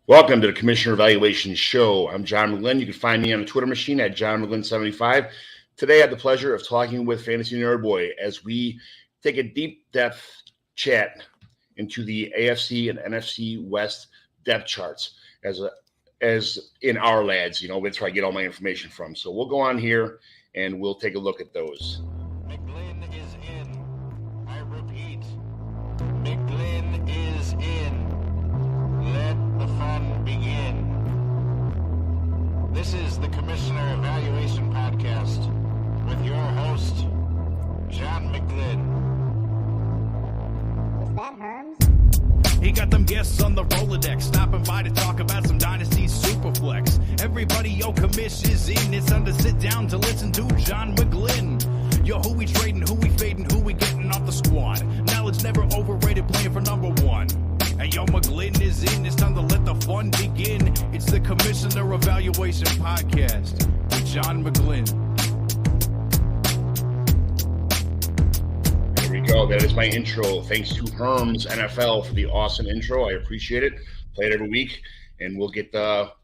Welcome to the Commissioner Evaluation Show. I'm John McGlynn. You can find me on the Twitter machine at JohnMcGlynn75. Today, I had the pleasure of talking with FantasyNerdBoi as we take a deep depth chat into the AFC and NFC West depth charts as in our lads. That's where I get all my information from. So we'll go on here and we'll take a look at those. McGlynn is in. I repeat, McGlynn is in. Let the fun begin. This is the Commissioner Evaluation Podcast with your host, John McGlynn. Is that Herms? He got them guests on the Rolodex, stopping by to talk about some Dynasty Superflex. Everybody, yo, Commish is in. It's time to sit down to listen to John McGlynn. Yo, who we trading, who we fading, who we getting off the squad. Knowledge never overrated, playing for number one. Hey, yo, McGlynn is in. It's time to let the fun begin. It's the Commissioner Evaluation Podcast with John McGlynn. There we go. That is my intro. Thanks to Herms NFL for the awesome intro. I appreciate it. Play it every week, and we'll get that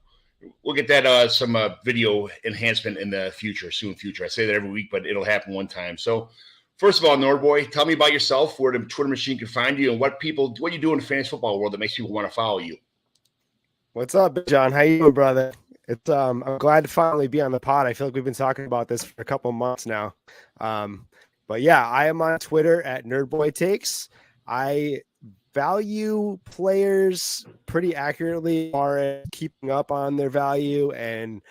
some video enhancement in the future. I say that every week, but it'll happen one time. So, first of all, Nordboy, tell me about yourself, where the Twitter machine can find you, and what you do in the fantasy football world that makes people want to follow you. What's up, John? How you doing, brother? It's I'm glad to finally be on the pod. I feel like we've been talking about this for a couple months now. But yeah, I am on Twitter at Nerdboy Takes. I value players pretty accurately, as far as keeping up on their value and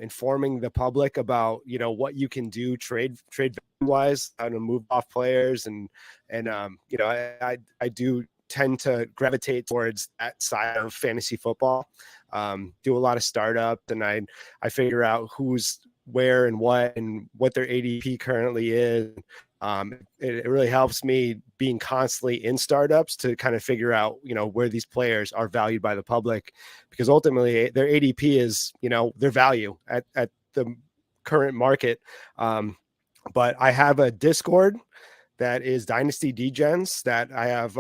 informing the public about what you can do trade wise, how to move off players, and I do tend to gravitate towards that side of fantasy football. Do a lot of startups, and I figure out who's where and what their ADP currently is. It really helps me being constantly in startups to kind of figure out, where these players are valued by the public, because ultimately their ADP is, their value at the current market. But I have a Discord that is Dynasty Degens that I have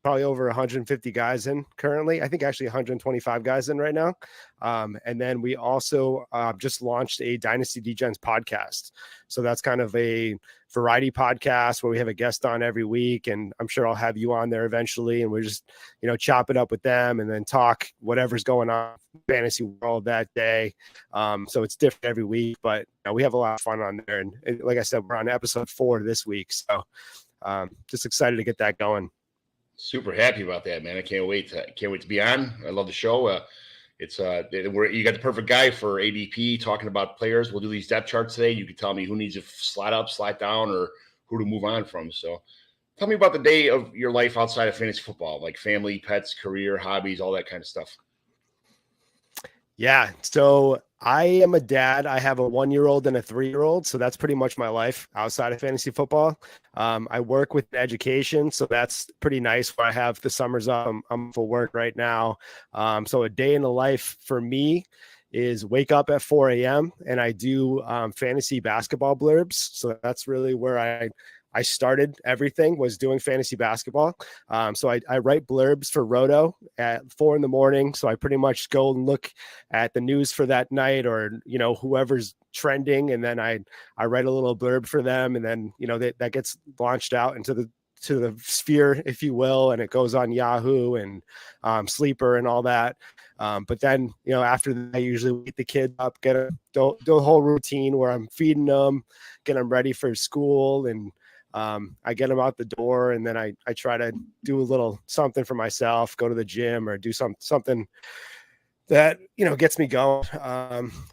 probably over 150 guys in currently. I think actually 125 guys in right now. And then we also just launched a Dynasty Degens podcast. So that's kind of a variety podcast where we have a guest on every week. And I'm sure I'll have you on there eventually. And we're just, chop it up with them and then talk whatever's going on in the fantasy world that day. So it's different every week, but we have a lot of fun on there. And like I said, we're on episode 4 this week. So just excited to get that going. Super happy about that, man. I can't wait to be on. I love the show. You got the perfect guy for ADP talking about players. We'll do these depth charts today. You can tell me who needs to slide up, slide down, or who to move on from. So tell me about the day of your life outside of fantasy football, like family, pets, career, hobbies, all that kind of stuff. Yeah. So I am a dad. I have a 1-year-old and a 3-year-old. So that's pretty much my life outside of fantasy football. I work with education. So that's pretty nice where I have the summers up. I'm for work right now. So a day in the life for me is wake up at 4 a.m. and I do fantasy basketball blurbs. So that's really where I started everything, was doing fantasy basketball. So I write blurbs for Roto at 4 a.m. So I pretty much go and look at the news for that night, or, whoever's trending. And then I write a little blurb for them. And then, that gets launched out into the sphere, if you will. And it goes on Yahoo and Sleeper and all that. But then, after that, I usually get the kids up, do a whole routine where I'm feeding them, get them ready for school, and I get them out the door, and then I try to do a little something for myself, go to the gym or do something that, gets me going.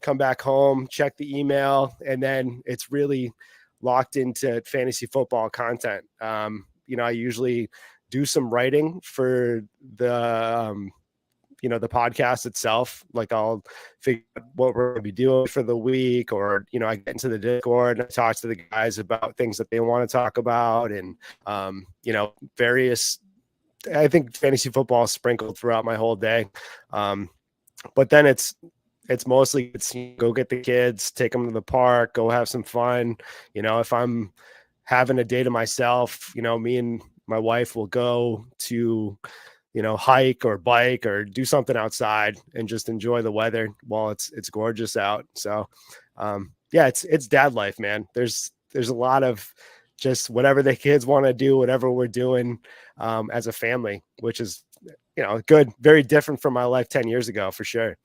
Come back home, check the email, and then it's really locked into fantasy football content. I usually do some writing for the the podcast itself. Like I'll figure out what we're going to be doing for the week, or, I get into the Discord and I talk to the guys about things that they want to talk about. And, I think fantasy football is sprinkled throughout my whole day. But then it's mostly go get the kids, take them to the park, go have some fun. If I'm having a day to myself, me and my wife will go to hike or bike or do something outside and just enjoy the weather while it's gorgeous out. So, yeah, it's dad life, man. There's a lot of just whatever the kids want to do, whatever we're doing as a family, which is, good, very different from my life 10 years ago, for sure.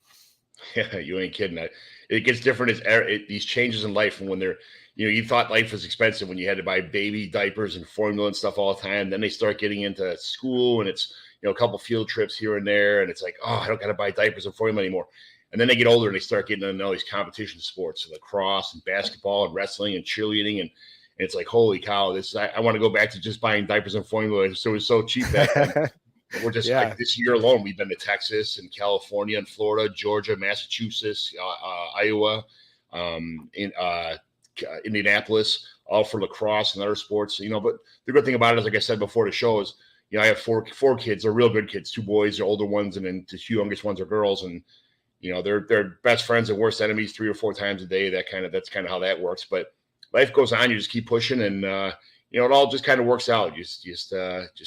Yeah, you ain't kidding. It gets different as these changes in life. And when they're, you thought life was expensive when you had to buy baby diapers and formula and stuff all the time. Then they start getting into school and it's, a couple field trips here and there. And it's like, oh, I don't got to buy diapers and formula anymore. And then they get older and they start getting into all these competition sports, lacrosse and basketball and wrestling and cheerleading. And it's like, holy cow, I want to go back to just buying diapers and formula. So it was so cheap back then. We're just like this year alone, we've been to Texas and California and Florida, Georgia, Massachusetts, Iowa, Indianapolis, all for lacrosse and other sports. But the good thing about it is, like I said before the show, is I have four kids. They're real good kids, 2 boys, the older ones, and then the 2 youngest ones are girls. And they're best friends and worst enemies 3 or 4 times a day. That's kind of how that works. But life goes on. You just keep pushing, and it all just kind of works out. Just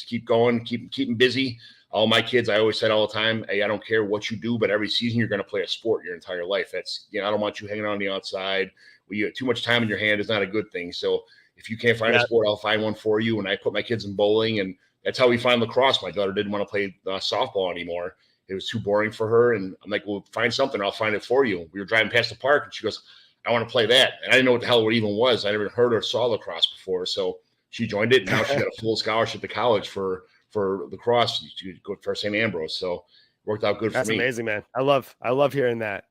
keep going, keep them busy. All my kids, I always said all the time, hey, I don't care what you do, but every season you're going to play a sport your entire life. That's, I don't want you hanging on the outside. You have too much time in your hand is not a good thing. So if you can't find a sport, I'll find one for you. And I put my kids in bowling, and that's how we find lacrosse. My daughter didn't want to play softball anymore. It was too boring for her. And I'm like, well, find something. I'll find it for you. We were driving past the park, and she goes, I want to play that. And I didn't know what the hell it even was. I never heard or saw lacrosse before. So she joined it. And now she got a full scholarship to college for lacrosse to go for St. Ambrose. So it worked out good for me. That's amazing, man. I love hearing that.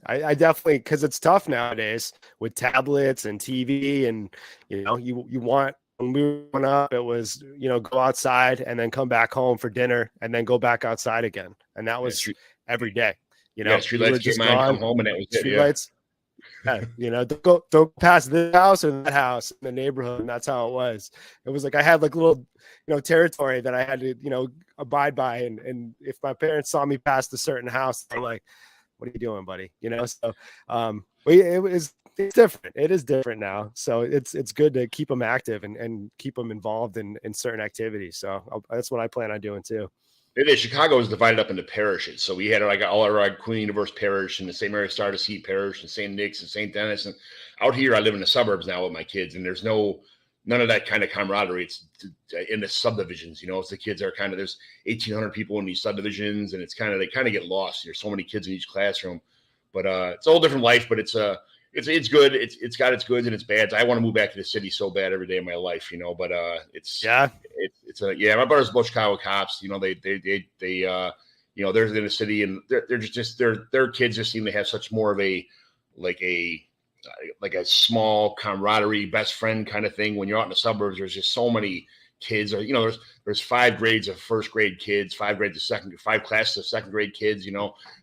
I definitely, because it's tough nowadays with tablets and TV, and you want, when we were growing up, it was, go outside and then come back home for dinner and then go back outside again. And that was every day. Street lights came on, come home, and that was street lights. Yeah, don't go past this house or that house in the neighborhood, and that's how it was. It was like I had like little, territory that I had to, abide by, and if my parents saw me past a certain house, they're like, "What are you doing, buddy?" So, it's different. It is different now, so it's good to keep them active and keep them involved in certain activities. So that's what I plan on doing too. It is. Chicago is divided up into parishes. So we had like all our Queen Universe Parish and the St. Mary Star to Seat Parish and St. Nick's and St. Denis. And out here, I live in the suburbs now with my kids, and there's none of that kind of camaraderie. It's in the subdivisions, It's the kids are there's 1,800 people in these subdivisions, and they kind of get lost. There's so many kids in each classroom, but it's a whole different life. But it's good. It's got its goods and its bads. I want to move back to the city so bad every day of my life, but my brother's both Chicago cops. They're in the city, and they're just their kids just seem to have such more of a small camaraderie, best friend kind of thing. When you're out in the suburbs, there's just so many kids. Or there's 5 grades of first grade kids, 5 grades of 5 classes of second grade kids.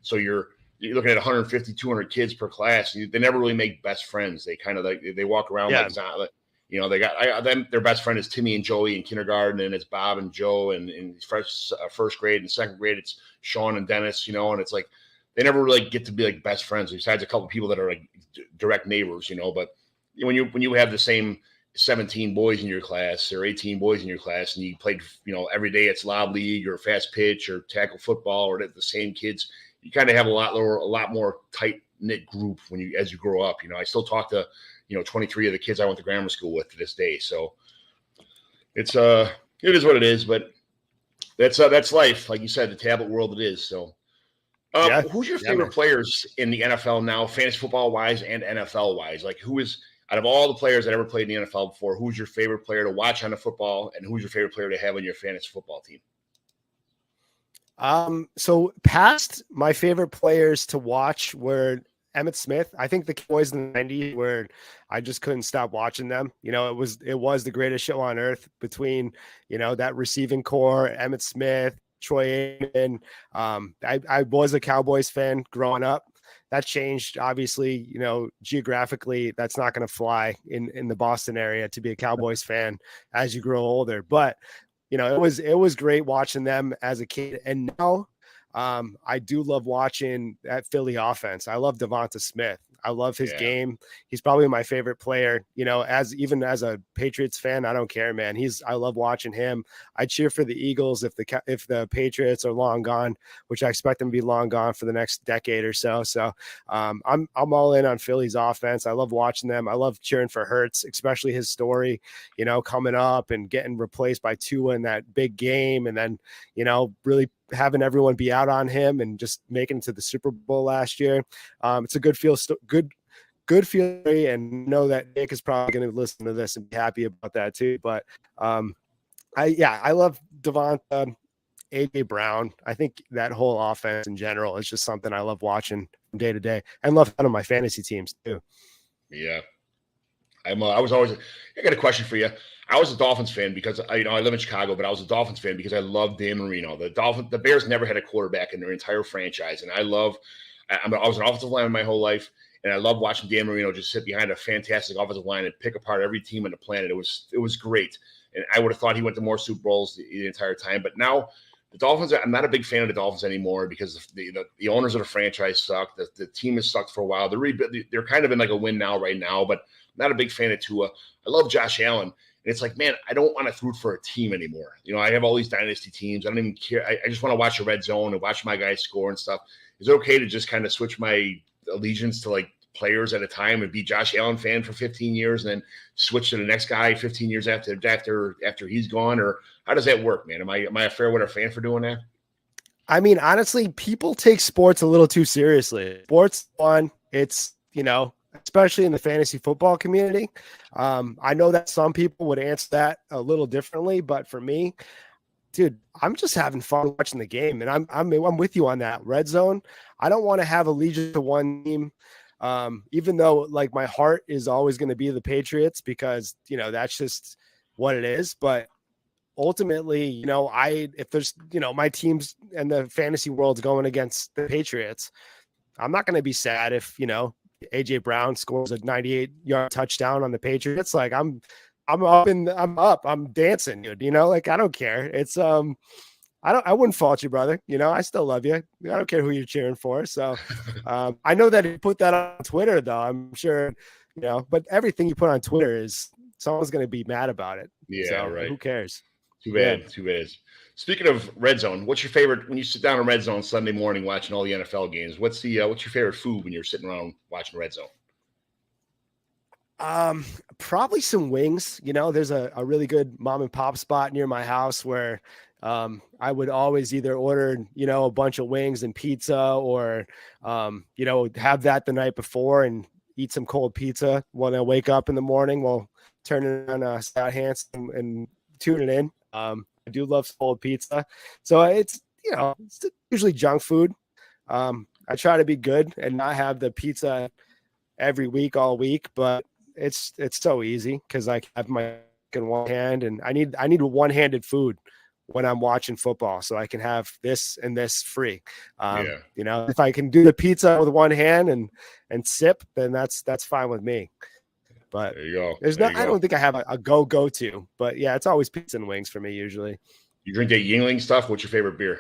So you're looking at 150, 200 kids per class. They never really make best friends. They kind of they walk around they got their best friend is Timmy and Joey in kindergarten, and it's Bob and Joe, and in first grade and second grade it's Sean and Dennis, and it's like they never really get to be like best friends besides a couple of people that are like direct neighbors, but when you have the same 17 boys in your class or 18 boys in your class, and you played every day it's lob league or fast pitch or tackle football, or the same kids, you kind of have a lot more tight knit group as you grow up. I still talk to 23 of the kids I went to grammar school with to this day. So it is what it is, but that's life. Like you said, the tablet world it is. So who's your favorite players in the NFL now, fantasy football wise and NFL wise? Like, who is, out of all the players that ever played in the NFL before, who's your favorite player to watch on the football, and who's your favorite player to have on your fantasy football team? So past my favorite players to watch were Emmitt Smith. I think the Cowboys in the 90s, where I just couldn't stop watching them. It was the greatest show on earth between, that receiving core, Emmitt Smith, Troy Aikman. I was a Cowboys fan growing up. That changed, obviously, geographically, that's not going to fly in the Boston area to be a Cowboys fan as you grow older. But, it was great watching them as a kid. And now I do love watching that Philly offense. I love Devonta Smith. I love his Yeah. game. He's probably my favorite player. Even as a Patriots fan, I don't care, man. I love watching him. I cheer for the Eagles if the Patriots are long gone, which I expect them to be long gone for the next decade or so. So I'm all in on Philly's offense. I love watching them. I love cheering for Hurts, especially his story, coming up and getting replaced by Tua in that big game, and then really having everyone be out on him and just making it to the Super Bowl last year. It's a good feel, and know that Nick is probably going to listen to this and be happy about that too. But I love Devonta, AJ Brown. I think that whole offense in general is just something I love watching from day to day, and love on my fantasy teams too. Yeah. I got a question for you. I was a Dolphins fan because I live in Chicago, but I was a Dolphins fan because I love Dan Marino. The Bears never had a quarterback in their entire franchise, and I was an offensive lineman my whole life, and I love watching Dan Marino just sit behind a fantastic offensive line and pick apart every team on the planet. It was great, and I would have thought he went to more Super Bowls the entire time. But now the Dolphins, I'm not a big fan of the Dolphins anymore because the owners of the franchise suck. The team has sucked for a while. They're kind of in like a win now right now, but not a big fan of Tua. I love Josh Allen. And it's like, man, I don't want to root for a team anymore. I have all these dynasty teams. I don't even care. I just want to watch the red zone and watch my guys score and stuff. Is it okay to just kind of switch my allegiance to like players at a time and be Josh Allen fan for 15 years and then switch to the next guy 15 years after he's gone? Or how does that work, man? Am I a fair weather fan for doing that? I mean, honestly, people take sports a little too seriously. Sports fun. It's, especially in the fantasy football community. I know that some people would answer that a little differently, but for me, dude, I'm just having fun watching the game, and I'm with you on that. Red zone, I don't want to have allegiance to one team, even though like my heart is always going to be the Patriots because that's just what it is. But ultimately, if there's my teams and the fantasy world's going against the Patriots, I'm not going to be sad if AJ Brown scores a 98-yard touchdown on the Patriots. Like I'm dancing, dude. Like I don't care. It's I wouldn't fault you, brother. I still love you. I don't care who you're cheering for. So I know that you put that on Twitter though. I'm sure, but everything you put on Twitter is someone's going to be mad about it. Yeah, so, right. Who cares? Too bad. Yeah. Too bad. Speaking of red zone, what's your favorite when you sit down in red zone Sunday morning watching all the NFL games? What's your favorite food when you're sitting around watching red zone? Probably some wings. There's a really good mom and pop spot near my house where I would always either order, a bunch of wings and pizza or, have that the night before and eat some cold pizza when I wake up in the morning while turning on Scott Hansen and tuning in. I do love cold pizza. So it's usually junk food. I try to be good and not have the pizza every week, all week, but it's so easy because I have my in one hand and I need one-handed food when I'm watching football so I can have this and this free. If I can do the pizza with one hand and sip, then that's fine with me. But there you go. I don't think I have a go-to, but yeah, it's always pizza and wings for me usually. You drink that Yingling stuff? What's your favorite beer?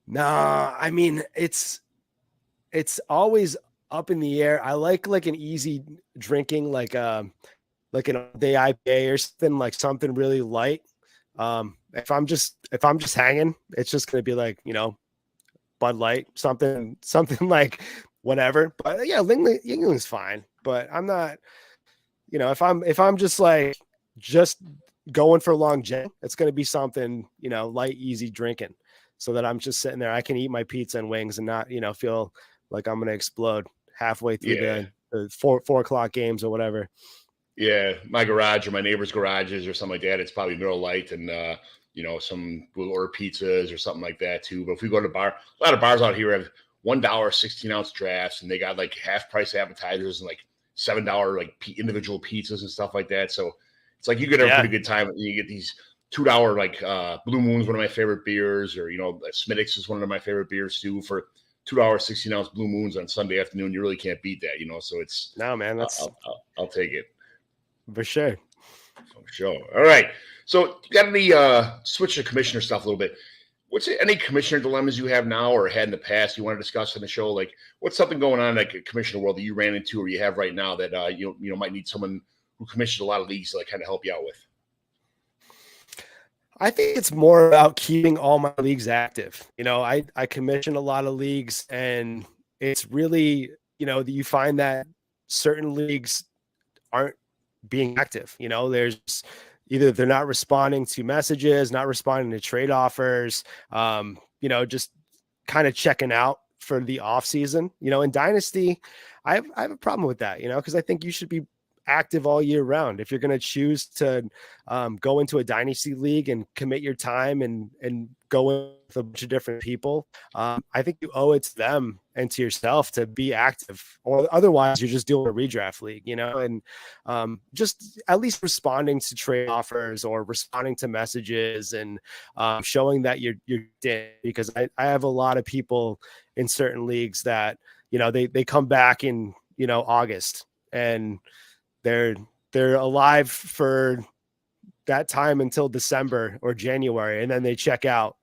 Nah, I mean, it's always up in the air. I like an easy drinking, like an all-day IPA or something really light. If I'm just hanging, it's just gonna be like Bud Light, something like whatever. But yeah, Yingling's fine. But I'm not, if I'm just going for longevity, it's going to be something, light, easy drinking so that I'm just sitting there. I can eat my pizza and wings and not, feel like I'm going to explode halfway through the 4 o'clock games or whatever. Yeah. My garage or my neighbor's garages or something like that, it's probably real light and, we'll order pizzas or something like that too. But if we go to a bar, a lot of bars out here have $1 16-ounce drafts and they got like half price appetizers and like $7 like individual pizzas and stuff like that. So it's like you get a pretty good time. You get these $2 like Blue Moon's one of my favorite beers, or Smittix is one of my favorite beers too for $2 16-ounce Blue Moons on Sunday afternoon. You really can't beat that, So it's no man. That's I'll take it for sure. For sure. All right. So you got any switch to commissioner stuff a little bit. Any commissioner dilemmas you have now or had in the past you want to discuss on the show? Like, what's something going on like a commissioner world that you ran into or you have right now that you might need someone who commissions a lot of leagues to like kind of help you out with? I think it's more about keeping all my leagues active. I commission a lot of leagues, and it's really, you find that certain leagues aren't being active. There's either they're not responding to messages, not responding to trade offers, just kind of checking out for the off season. In Dynasty, I have a problem with that, because I think you should be active all year round. If you're going to choose to go into a Dynasty league and commit your time and go with a bunch of different people, I think you owe it to them and to yourself to be active, or otherwise you're just doing a redraft league, and just at least responding to trade offers or responding to messages and showing that you're dead. Because I have a lot of people in certain leagues that, they come back in, August, and they're alive for that time until December or January, and then they check out.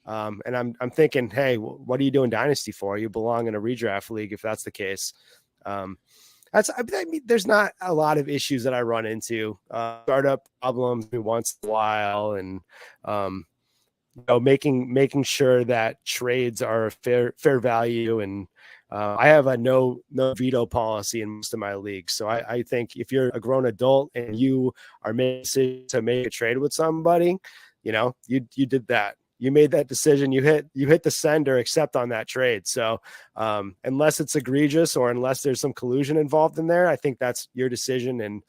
And I'm thinking, hey, what are you doing Dynasty for? You belong in a redraft league if that's the case. I mean, there's not a lot of issues that I run into. Startup problems once in a while, and making sure that trades are fair value, and I have a no veto policy in most of my leagues. So I think if you're a grown adult and you are making a decision to make a trade with somebody, you did that. You made that decision. You hit the send or accept on that trade. So unless it's egregious or unless there's some collusion involved in there, I think that's your decision. And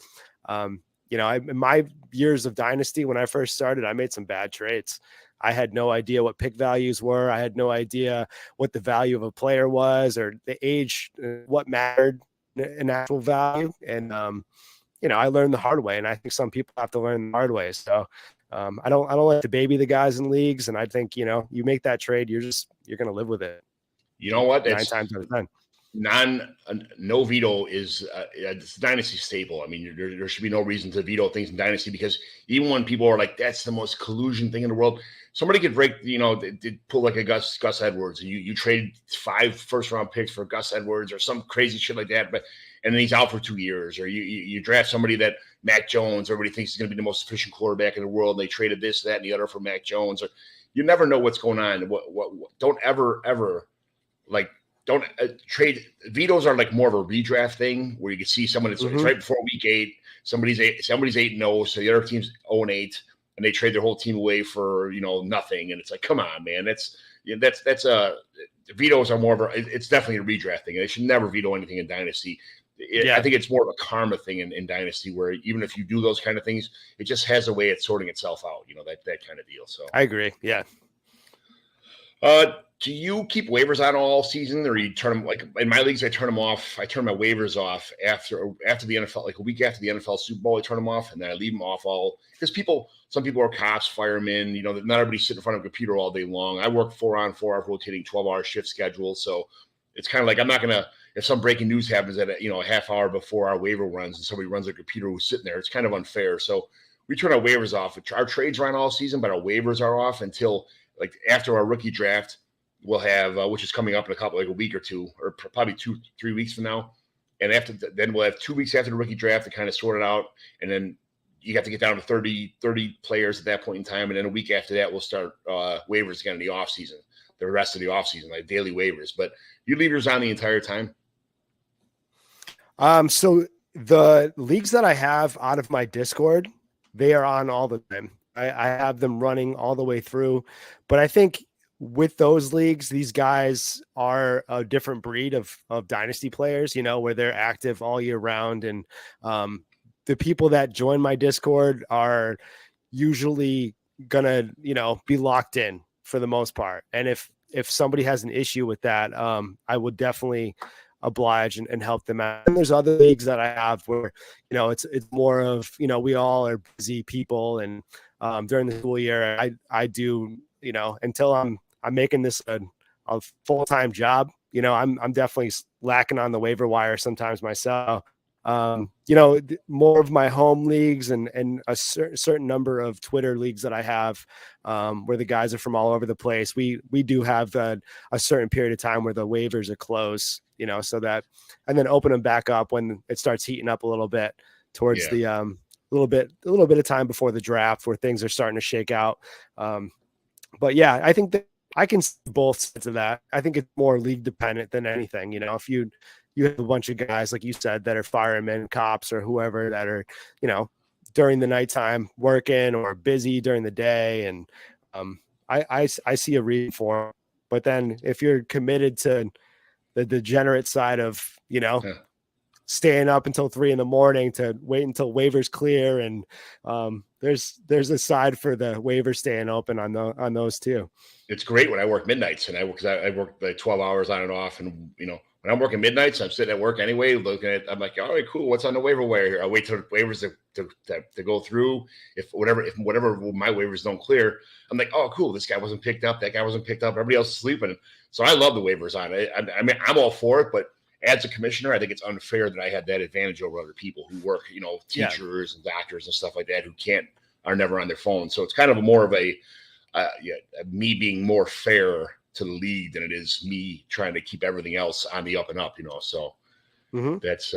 in my years of Dynasty, when I first started, I made some bad trades. I had no idea what pick values were. I had no idea what the value of a player was or the age, what mattered in actual value. And, I learned the hard way, and I think some people have to learn the hard way. So I don't like to baby the guys in leagues. And I think, you make that trade, you're going to live with it. You know what? 9 times out of 10. No veto is it's Dynasty staple. I mean, there should be no reason to veto things in Dynasty, because even when people are like, that's the most collusion thing in the world, somebody could break, they pull like a Gus Edwards, and you trade 5 first-round picks for Gus Edwards or some crazy shit like that, and then he's out for 2 years, or you draft somebody that Mac Jones, everybody thinks is going to be the most efficient quarterback in the world, and they traded this, that, and the other for Mac Jones, or you never know what's going on. Don't ever don't trade. Vetoes are like more of a redraft thing where you can see someone that's it's right before week 8. Somebody's 8-0, so the other team's 0-8, and they trade their whole team away for nothing. And it's like, come on, man, that's vetoes are more of it's definitely a redraft thing. They should never veto anything in Dynasty. I think it's more of a karma thing in Dynasty, where even if you do those kind of things, it just has a way of sorting itself out. That kind of deal. So I agree. Yeah. Do you keep waivers on all season, or you turn them, like in my leagues? I turn them off. I turn my waivers off after the NFL, like a week after the NFL Super Bowl. I turn them off, and then I leave them off all because some people are cops, firemen. Not everybody's sitting in front of a computer all day long. I work 4 on 4 off rotating 12-hour shift schedule, so it's kind of like I'm not gonna, if some breaking news happens at a half hour before our waiver runs and somebody runs a computer who's sitting there, it's kind of unfair. So we turn our waivers off. Our trades run all season, but our waivers are off until like after our rookie draft. We'll have, which is coming up in a week or two, or probably 2-3 weeks from now. And then we'll have 2 weeks after the rookie draft to kind of sort it out. And then you have to get down to 30 players at that point in time. And then a week after that, we'll start waivers again in the off season, the rest of the off season, like daily waivers. But you leave yours on the entire time. So the leagues that I have out of my Discord, they are on all the time. I have them running all the way through, but I think with those leagues, these guys are a different breed of dynasty players, where they're active all year round. And the people that join my Discord are usually gonna, be locked in for the most part. And if somebody has an issue with that, I would definitely oblige and help them out. And there's other leagues that I have where, it's more of, we all are busy people. And during the school year, I do, until I'm making this a full-time job, I'm definitely lacking on the waiver wire sometimes myself. more of my home leagues and a certain number of Twitter leagues that I have, where the guys are from all over the place. We do have a certain period of time where the waivers are closed, so that, and then open them back up when it starts heating up a little bit towards the a little bit of time before the draft, where things are starting to shake out. But yeah, I think that I can see both sides of that. I think it's more league dependent than anything. If you have a bunch of guys, like you said, that are firemen, cops, or whoever that are, during the nighttime working or busy during the day. And I see a reason for them. But then if you're committed to the degenerate side of, staying up until 3 a.m. to wait until waivers clear. And there's a side for the waiver staying open on those too. It's great when I work midnights, and I work like 12 hours on and off. And, when I'm working midnights, I'm sitting at work anyway, I'm like, all right, cool. What's on the waiver wire here? I wait till the waivers to go through. If whatever my waivers don't clear, I'm like, oh, cool. This guy wasn't picked up. That guy wasn't picked up. Everybody else is sleeping. So I love the waivers on it. I mean, I'm all for it, but as a commissioner, I think it's unfair that I had that advantage over other people who work, teachers and doctors and stuff like that, who are never on their phone. So it's kind of more of me being more fair to the league than it is me trying to keep everything else on the up and up, So that's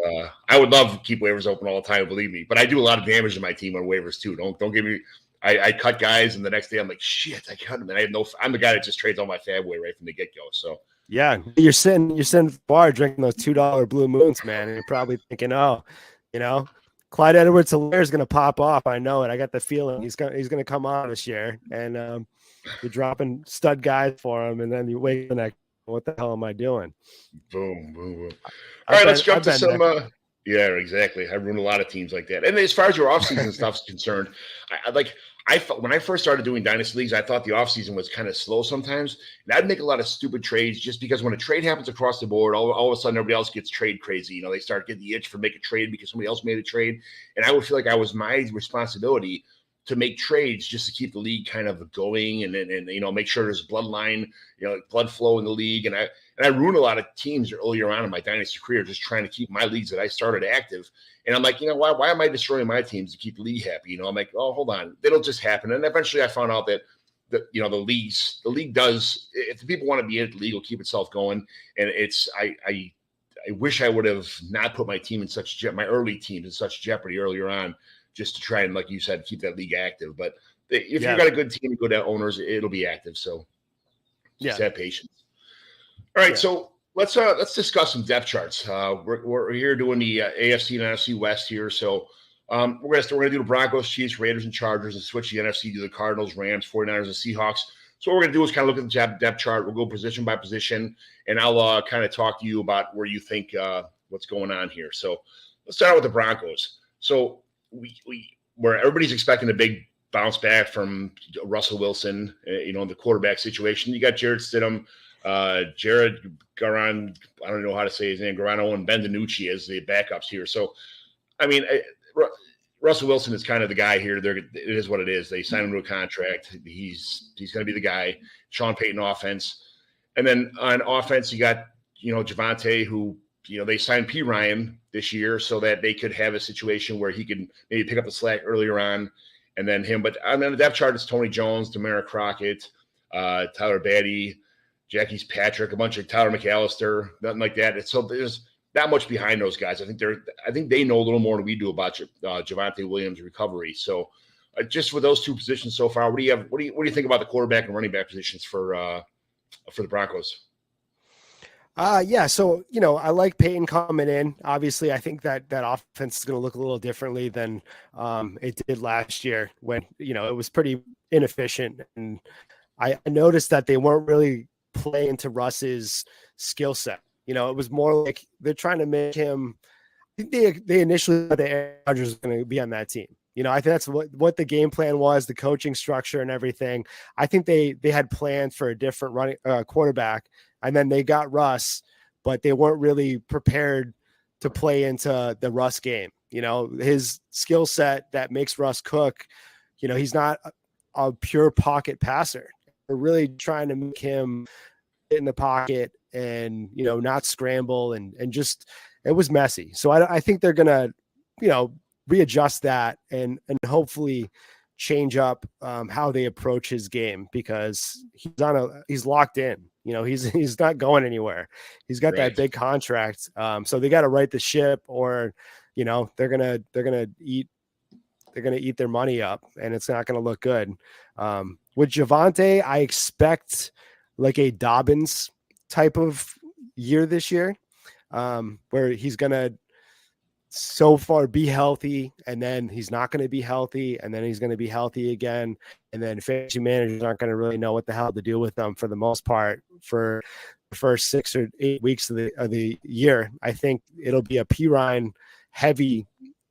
I would love to keep waivers open all the time, believe me. But I do a lot of damage to my team on waivers too. Don't give me. I cut guys, and the next day I'm like, shit, I cut them, and I'm the guy that just trades all my fab away right from the get go. So. Yeah, you're sitting at the bar drinking those $2 Blue Moons, man, and you're probably thinking, Clyde Edwards-Helaire is going to pop off. I know it. I got the feeling he's going to come on this year, and you're dropping stud guys for him, and then you wait the next. What the hell am I doing? Boom, boom, boom. All right, let's jump to some. Yeah, exactly. I ruined a lot of teams like that. And as far as your offseason stuff is concerned, when I first started doing dynasty leagues, I thought the offseason was kind of slow sometimes. And I'd make a lot of stupid trades just because when a trade happens across the board, all of a sudden everybody else gets trade crazy. They start getting the itch for make a trade because somebody else made a trade. And I would feel like I was my responsibility to make trades just to keep the league kind of going and make sure there's bloodline, blood flow in the league. And I ruined a lot of teams earlier on in my dynasty career just trying to keep my leagues that I started active. And I'm like, why am I destroying my teams to keep the league happy? I'm like, oh, hold on. It'll just happen. And eventually I found out that the league does, if the people want to be in it, the league will keep itself going. And I wish I would have not put my team in my early teams in such jeopardy earlier on, just to try and, like you said, keep that league active. But if you've got a good team, good owners, it'll be active. So just have patience. All right, so let's discuss some depth charts. We're here doing the AFC and NFC West here. So we're gonna do the Broncos, Chiefs, Raiders, and Chargers, and switch the NFC to the Cardinals, Rams, 49ers, and Seahawks. So what we're gonna do is kind of look at the depth chart. We'll go position by position, and I'll kind of talk to you about where you think what's going on here. So let's start out with the Broncos. So where everybody's expecting a big bounce back from Russell Wilson, the quarterback situation. You got Jarrett Stidham, Jared Garan, I don't know how to say his name, Garano, and Ben DiNucci as the backups here. So, I mean, Russell Wilson is kind of the guy here. It is what it is. They signed him to a contract. He's going to be the guy. Sean Payton offense. And then on offense, you got, Javonte, who, they signed P. Ryan this year so that they could have a situation where he could maybe pick up the slack earlier on and then him. But on the depth chart, it's Tony Jones, Demara Crockett, Tyler Batty, Jackie's Patrick, a bunch of Tyler McAllister, nothing like that. So there's not much behind those guys. I think they know a little more than we do about Javonte Williams' recovery. So just with those two positions so far, what do you think about the quarterback and running back positions for the Broncos? So, I like Peyton coming in. Obviously, I think that offense is going to look a little differently than it did last year when, it was pretty inefficient. And I noticed that they weren't really playing to Russ's skill set. It was more like they're trying to make him. I think they initially thought the Aaron Rodgers was going to be on that team. I think that's what the game plan was, the coaching structure and everything. I think they had planned for a different running quarterback, and then they got Russ, but they weren't really prepared to play into the Russ game. His skill set that makes Russ cook. He's not a pure pocket passer. They're really trying to make him get in the pocket and not scramble and just it was messy. So I think they're gonna, readjust that and hopefully change up how they approach his game, because he's locked in. He's not going anywhere. He's got that big contract. So they got to right the ship, or they're gonna eat their money up, and it's not gonna look good. With Javonte, I expect like a Dobbins type of year this year, where he's gonna so far be healthy, and then he's not going to be healthy, and then he's going to be healthy again, and then fantasy managers aren't going to really know what the hell to do with them for the most part for the first 6 or 8 weeks of the year. I think it'll be a Pirine heavy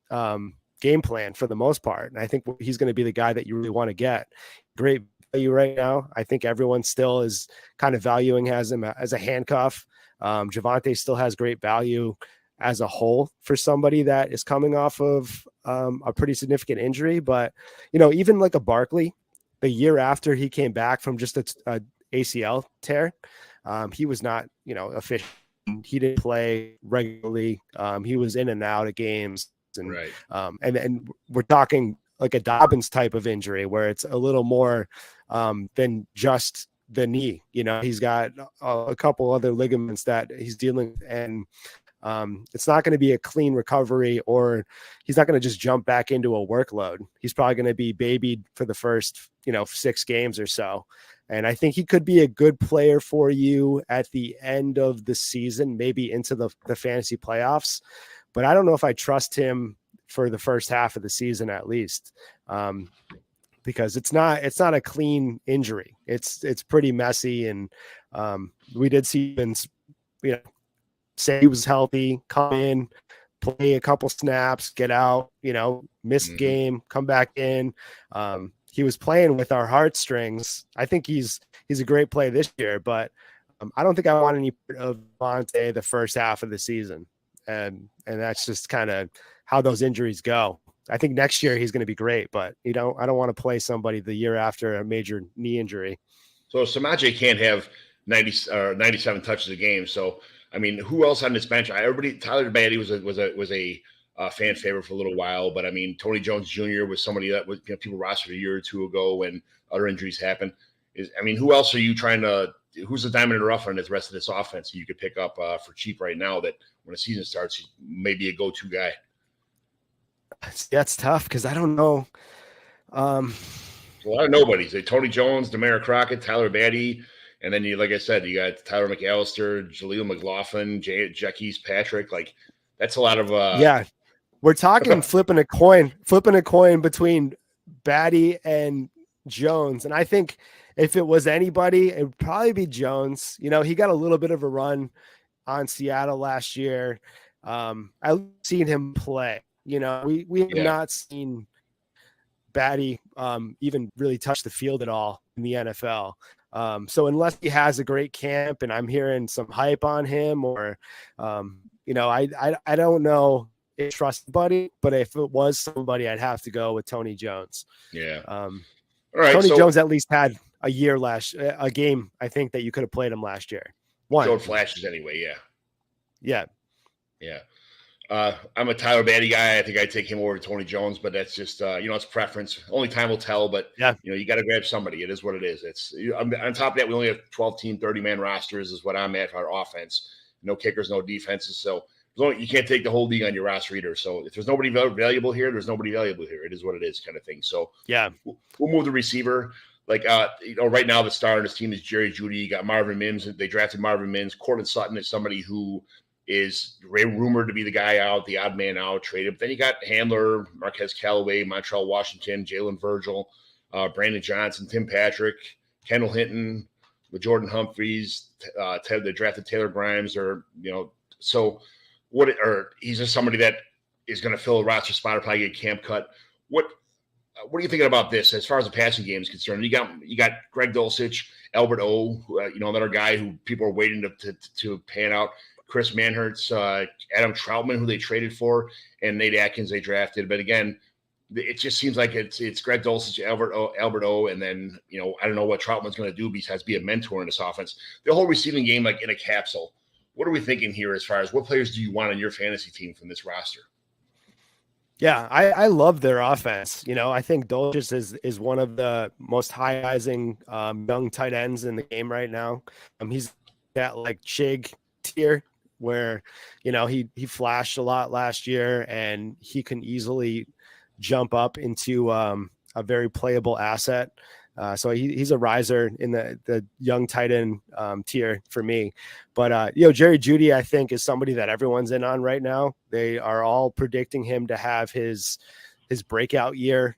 game plan for the most part, and I think he's going to be the guy that you really want to get. Great value right now. I think everyone still is kind of valuing him as a handcuff. Javonte still has great value as a whole for somebody that is coming off of a pretty significant injury. But, even like a Barkley, the year after he came back from just a ACL tear, he was not, efficient. He didn't play regularly. He was in and out of games. And, and we're talking like a Dobbins type of injury where it's a little more than just the knee. He's got a couple other ligaments that he's dealing with, and it's not going to be a clean recovery, or he's not going to just jump back into a workload. He's probably going to be babied for the first, 6 games or so. And I think he could be a good player for you at the end of the season, maybe into the fantasy playoffs. But I don't know if I trust him for the first half of the season, at least, because it's not a clean injury. It's pretty messy. And we did see him, say he was healthy, come in, play a couple snaps, get out, miss game, come back in. He was playing with our heartstrings. I think he's a great play this year, but I don't think I want any part of Devontae the first half of the season. And that's just kind of how those injuries go. I think next year he's going to be great, but I don't want to play somebody the year after a major knee injury. So Samaje can't have 90 or 97 touches a game. So, I mean, who else on this bench? Tyler Batty was a fan favorite for a little while, but I mean, Tony Jones Jr. was somebody that was people rostered a year or two ago when other injuries happened. Who else are you trying to? Who's the diamond in the rough on the rest of this offense you could pick up for cheap right now? That when the season starts, maybe a go-to guy. That's tough because I don't know. A lot of nobodies. Tony Jones, Demara Crockett, Tyler Batty. And then like I said, you got Tyler McAllister, Jaleel McLaughlin, Jacques Patrick. Like that's a lot of we're talking flipping a coin between Batty and Jones. And I think if it was anybody, it would probably be Jones. He got a little bit of a run on Seattle last year. I've seen him play. We have not seen Batty even really touch the field at all in the NFL. So unless he has a great camp and I'm hearing some hype on him, or, I don't know if I trust Buddy, but if it was somebody, I'd have to go with Tony Jones. Yeah. All right. Tony Jones at least had a game, I think, that you could have played him last year. One. Showed flashes anyway. Yeah. Yeah. I'm a Tyler Batty guy. I think I'd take him over Tony Jones, but that's just, it's preference. Only time will tell, but you got to grab somebody. It is what it is. On top of that, we only have 12-team, 30-man rosters is what I'm at for our offense. No kickers, no defenses. So you can't take the whole league on your roster either. So if there's nobody valuable here, there's nobody valuable here. It is what it is kind of thing. So we'll move the receiver. Like, right now the star on this team is Jerry Jeudy. You got Marvin Mims. They drafted Marvin Mims. Courtland Sutton is somebody who is rumored to be the guy out, the odd man out, traded. But then you got Handler, Marquez Callaway, Montreal Washington, Jalen Virgil, Brandon Johnson, Tim Patrick, Kendall Hinton, Jordan Humphreys, they drafted Taylor Grimes, he's just somebody that is going to fill a roster spot or probably get camp cut. What are you thinking about this as far as the passing game is concerned? You got Greg Dulcich, Albert O, another guy who people are waiting to pan out. Chris Manhertz, Adam Troutman, who they traded for, and Nate Atkins they drafted. But again, it just seems like it's Greg Dulcich, Albert O, and then I don't know what Troutman's going to do besides be a mentor in this offense. The whole receiving game, like in a capsule. what are we thinking here as far as what players do you want on your fantasy team from this roster? Yeah, I love their offense. I think Dolchis is one of the most high-rising young tight ends in the game right now. He's that like Chig tier where, he flashed a lot last year and he can easily jump up into a very playable asset. So he's a riser in the young tight end tier for me. But, Jerry Jeudy, I think, is somebody that everyone's in on right now. They are all predicting him to have his breakout year.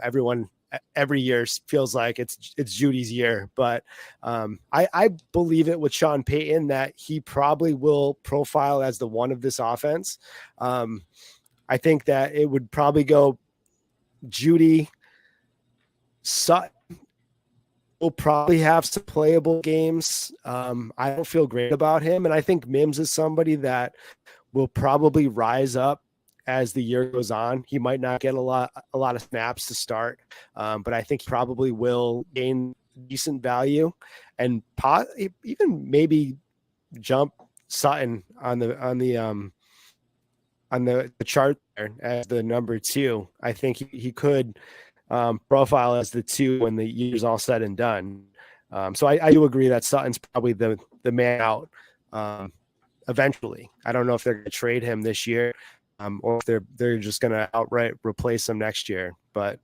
Everyone every year feels like it's Judy's year. But I believe it with Sean Payton that he probably will profile as the one of this offense. I think that it would probably go Jeudy, Sutton will probably have some playable games. I don't feel great about him. And I think Mims is somebody that will probably rise up as the year goes on. He might not get a lot of snaps to start, but I think he probably will gain decent value and even maybe jump Sutton on the chart there as the number 2. I think he could profile as the 2 when the year's all said and done. So I do agree that Sutton's probably the man out eventually. I don't know if they're going to trade him this year or if they're just going to outright replace him next year. But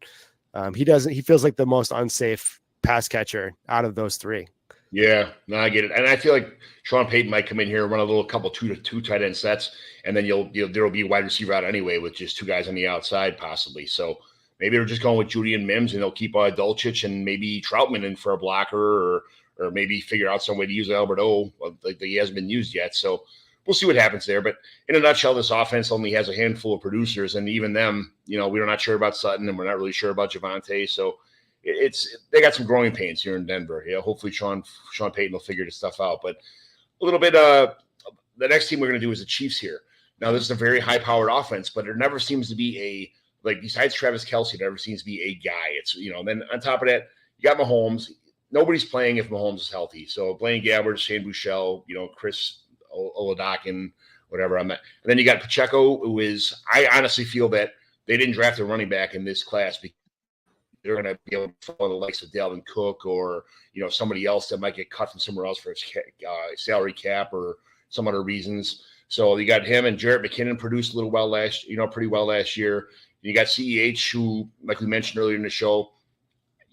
he feels like the most unsafe pass catcher out of those 3. Yeah, no, I get it. And I feel like Sean Payton might come in here and run a couple two tight end sets, and then there'll be a wide receiver out anyway with just 2 guys on the outside possibly. So maybe they're just going with Jeudy and Mims, and they'll keep Dulcich and maybe Troutman in for a blocker, or maybe figure out some way to use Albert O like he hasn't been used yet. So we'll see what happens there. But in a nutshell, this offense only has a handful of producers, and even them, we're not sure about Sutton, and we're not really sure about Javonte. So they got some growing pains here in Denver. Hopefully Sean Payton will figure this stuff out. But a little bit, the next team we're going to do is the Chiefs here. Now, this is a very high-powered offense, but there never seems to be besides Travis Kelce, there never seems to be a guy. It's, then on top of that, you got Mahomes. Nobody's playing if Mahomes is healthy. So Blaine Gabbert, Shane Buechele, Chris Oladokun, whatever. And then you got Pacheco, who is, I honestly feel that they didn't draft a running back in this class because they're going to be able to follow the likes of Dalvin Cook or, somebody else that might get cut from somewhere else for his salary cap or some other reasons. So you got him, and Jarrett McKinnon produced pretty well last year. You got CEH, who, like we mentioned earlier in the show,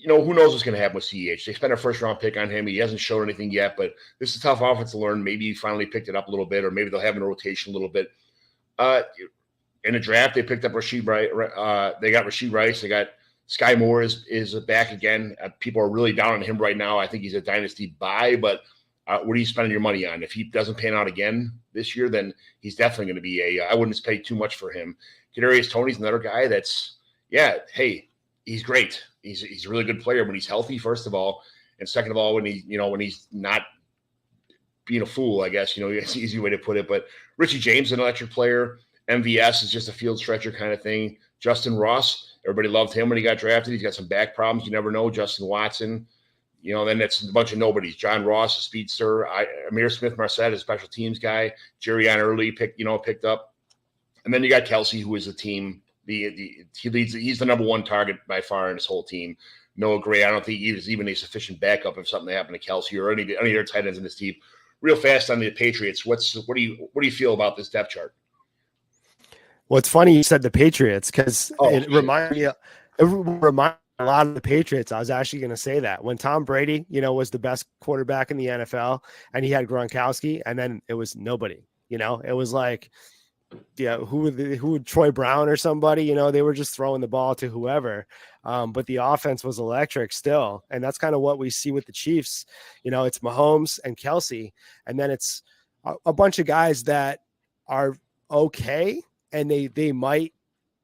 who knows what's going to happen with CEH. They spent a first-round pick on him. He hasn't shown anything yet, but this is a tough offense to learn. Maybe he finally picked it up a little bit, or maybe they'll have in a rotation a little bit. In the draft, they picked up Rashid Rice. They got Rashid Rice. They got Sky Moore is back again. People are really down on him right now. I think he's a dynasty buy, but what are you spending your money on? If he doesn't pan out again this year, then he's definitely going to be I wouldn't pay too much for him. Kadarius Toney's another guy that's, he's great. He's a really good player when he's healthy, first of all, and second of all, when he's not being a fool, I guess, it's an easy way to put it. But Richie James, an electric player. MVS is just a field stretcher kind of thing. Justin Ross, everybody loved him when he got drafted. He's got some back problems. You never know. Justin Watson, then it's a bunch of nobodies. John Ross, a speedster. Amir Smith-Marset, a special teams guy. Jerry Early picked up. And then you got Kelce, who is the team. He's the number 1 target by far in this whole team. Noah Gray, I don't think he is even a sufficient backup if something happened to Kelce or any of their tight ends in this team. Real fast on the Patriots. What do you feel about this depth chart? Well, it's funny you said the Patriots because it reminded me a lot of the Patriots. I was actually going to say that when Tom Brady, was the best quarterback in the NFL, and he had Gronkowski, and then it was nobody. It was like, who would Troy Brown or somebody? They were just throwing the ball to whoever. But the offense was electric still, and that's kind of what we see with the Chiefs. It's Mahomes and Kelce, and then it's a bunch of guys that are okay. And they might,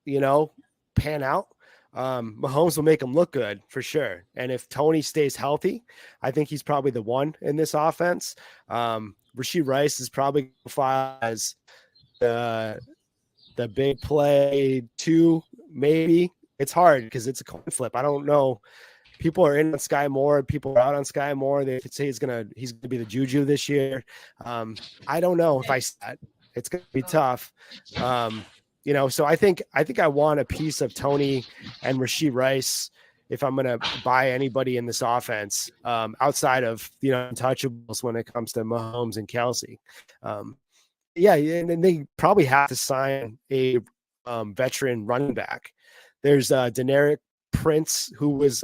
pan out. Mahomes will make them look good for sure. And if Tony stays healthy, I think he's probably the one in this offense. Rashid Rice is probably profiled as the big play 2, maybe. It's hard because it's a coin flip. I don't know people are in on Sky Moore, people are out on Sky Moore. They could say he's gonna be the Juju this year. I don't know if I said it's gonna be tough. So I think I want a piece of Tony and Rashee Rice if I'm gonna buy anybody in this offense, outside of untouchables when it comes to Mahomes and Kelsey. And they probably have to sign a veteran running back. There's Deneric Prince, who was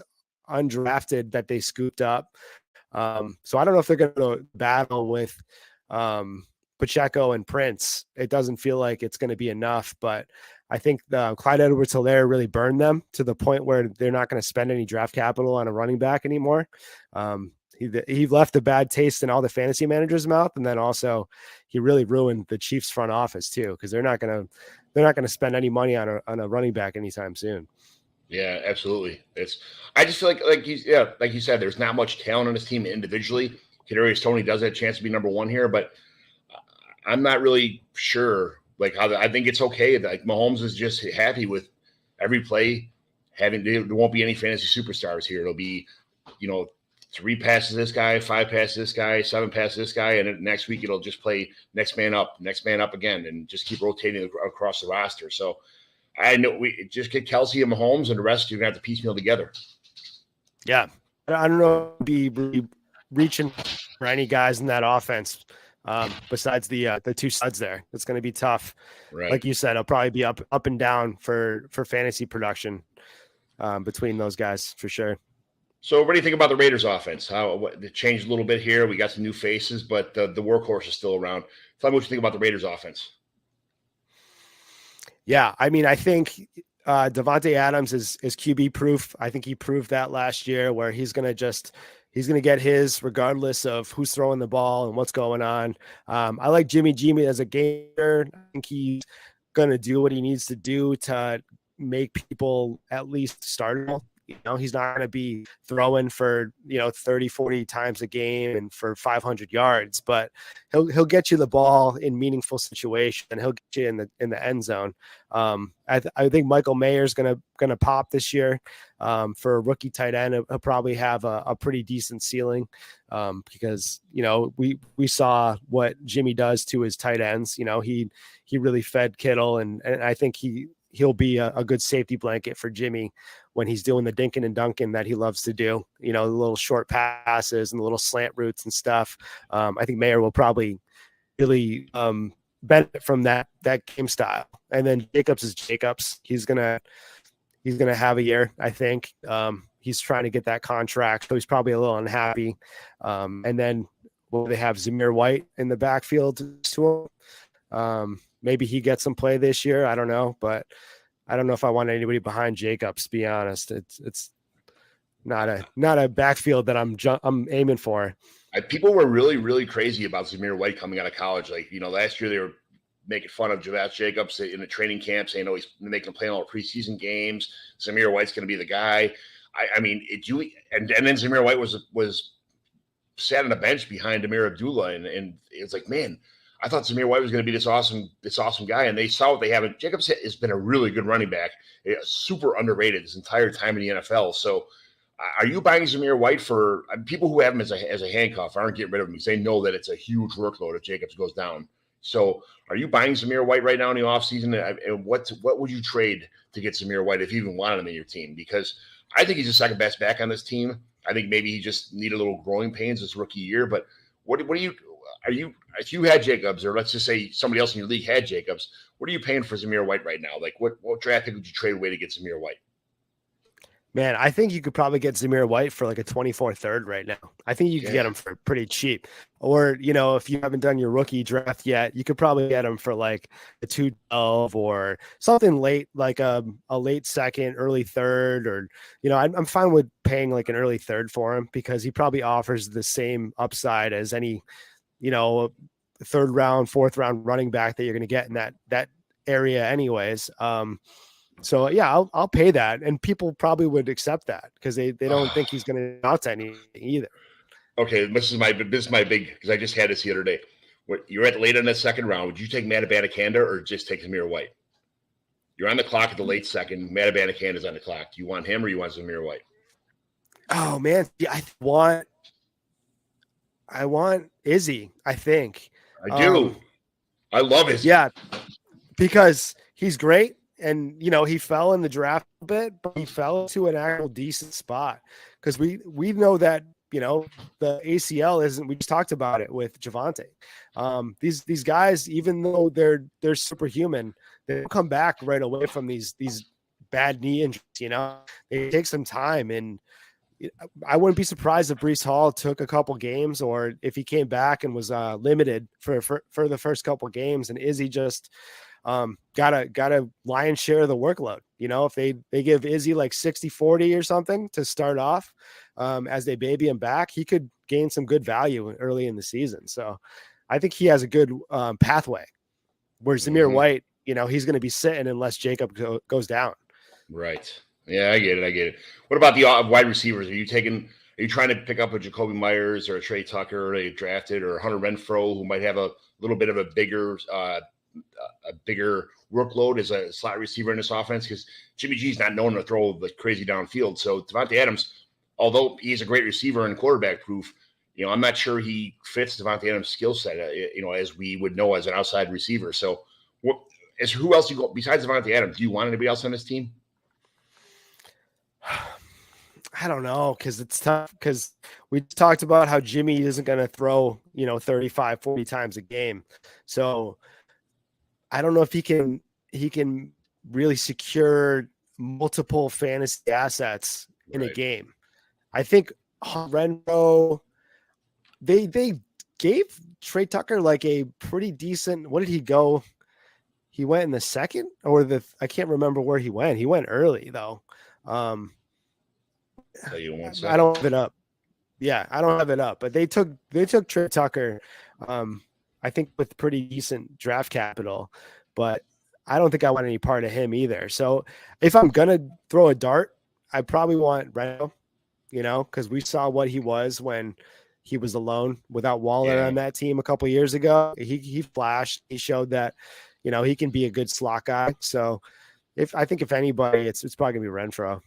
undrafted, that they scooped up. So I don't know if they're going to battle with Pacheco and Prince. It doesn't feel like it's going to be enough, but I think Clyde Edwards-Helaire really burned them to the point where they're not going to spend any draft capital on a running back anymore. He left a bad taste in all the fantasy managers' mouth, and then also he really ruined the Chiefs front office too, because they're not going to spend any money on a running back anytime soon. Yeah, absolutely. I just feel like you said, there's not much talent on this team individually. Kadarius Toney does have a chance to be number one here, but I'm not really sure. I think it's okay. Like Mahomes is just happy with every play. There won't be any fantasy superstars here. It'll be, 3 passes this guy, 5 passes this guy, 7 passes this guy, and then next week it'll just play next man up again, and just keep rotating across the roster. So I know we just get Kelsey and Mahomes, and the rest you're gonna have to piecemeal together. Yeah, I don't know, be reaching for any guys in that offense besides the 2 studs there. It's going to be tough. Right. Like you said, it'll probably be up and down for fantasy production between those guys for sure. So what do you think about the Raiders offense? It changed a little bit here. We got some new faces, but the workhorse is still around. Tell me what you think about the Raiders offense. Yeah, I mean, I think Devontae Adams is QB proof. I think he proved that last year, where he's going to get his regardless of who's throwing the ball and what's going on. I like Jimmy G as a gamer. I think he's going to do what he needs to do to make people at least startable. He's not going to be throwing for 30, 40 times a game and for 500 yards, but he'll get you the ball in meaningful situations, and he'll get you in the end zone. I think Michael Mayer's going to pop this year. For a rookie tight end, he'll probably have a pretty decent ceiling, because we saw what Jimmy does to his tight ends. He really fed Kittle, and I think he'll be a good safety blanket for Jimmy when he's doing the dinking and dunking that he loves to do, the little short passes and the little slant routes and stuff. I think Mayer will probably really benefit from that game style. And then Jacobs is Jacobs. He's gonna have a year, I think. He's trying to get that contract, so he's probably a little unhappy. And then they have Zamir White in the backfield to him. Maybe he gets some play this year. I don't know, but I don't know if I want anybody behind Jacobs, to be honest. It's not a backfield that I'm aiming for. People were really, really crazy about Zamir White coming out of college. Last year they were making fun of Javas Jacobs in the training camp, saying, he's making him play in all the preseason games. Zamir White's going to be the guy. And then Zamir White was sat on the bench behind Amir Abdullah, and it's like, man, I thought Zamir White was going to be this awesome guy, and they saw what they have. Jacobs has been a really good running back, super underrated his entire time in the NFL. So, are you buying Zamir White for people who have him as a handcuff? Aren't getting rid of him because they know that it's a huge workload if Jacobs goes down. So, are you buying Zamir White right now in the offseason? And what would you trade to get Zamir White if you even wanted him in your team? Because I think he's the second best back on this team. I think maybe he just needed a little growing pains this rookie year. But what do you? If you had Jacobs, or let's just say somebody else in your league had Jacobs, what are you paying for Zamir White right now? Like what draft pick would you trade away to get Zamir White? Man, I think you could probably get Zamir White for like a 24th third right now. I think you could get him for pretty cheap. Or, if you haven't done your rookie draft yet, you could probably get him for like a 212 or something late, like a late second, early third, or, I'm fine with paying like an early third for him, because he probably offers the same upside as any, third round, fourth round running back that you're going to get in that area anyways. So yeah, I'll pay that, and people probably would accept that because they don't think he's going to out anything either. Okay, this is my big, because I just had this the other day. You're at late in the second round. Would you take Matt Abanikanda or just take Zamir White? You're on the clock at the late second. Matt Abanikanda is on the clock. Do you want him or you want Zamir White? Oh man, yeah, I want Izzy. I think. I do. I love his. Yeah, because he's great, and he fell in the draft a bit, but he fell to an actual decent spot because we know that the ACL isn't. We just talked about it with Javante. These guys, even though they're superhuman, they don't come back right away from these bad knee injuries. They take some time, and I wouldn't be surprised if Breece Hall took a couple games, or if he came back and was limited for the first couple games, and Izzy just got a lion's share of the workload. If they give Izzy like 60-40 or something to start off, as they baby him back, he could gain some good value early in the season. So I think he has a good pathway. Where Zamir White, he's going to be sitting unless Jacob goes down. Right. Yeah, I get it. What about the wide receivers? Are you trying to pick up a Jacoby Myers or a Trey Tucker they drafted, or Hunter Renfrow, who might have a little bit of a bigger workload as a slot receiver in this offense? Because Jimmy G's not known to throw like crazy downfield. So Devontae Adams, although he's a great receiver and quarterback proof, I'm not sure he fits Devontae Adams' skill set, as we would know as an outside receiver. So who else you go besides Devontae Adams? Do you want anybody else on this team? I don't know, because it's tough, because we talked about how Jimmy isn't going to throw 35, 40 times a game. So I don't know if he can really secure multiple fantasy assets in a game. I think Renfrow, they gave Trey Tucker like a pretty decent, what did he go? He went in the second or I can't remember where he went. He went early though. I don't have it up. Yeah, I don't have it up. But they took Trey Tucker, I think with pretty decent draft capital, but I don't think I want any part of him either. So if I'm gonna throw a dart, I probably want Reno, because we saw what he was when he was alone without Waller on that team a couple of years ago. He flashed. He showed that he can be a good slot guy. So if anybody, it's probably gonna be Renfrow.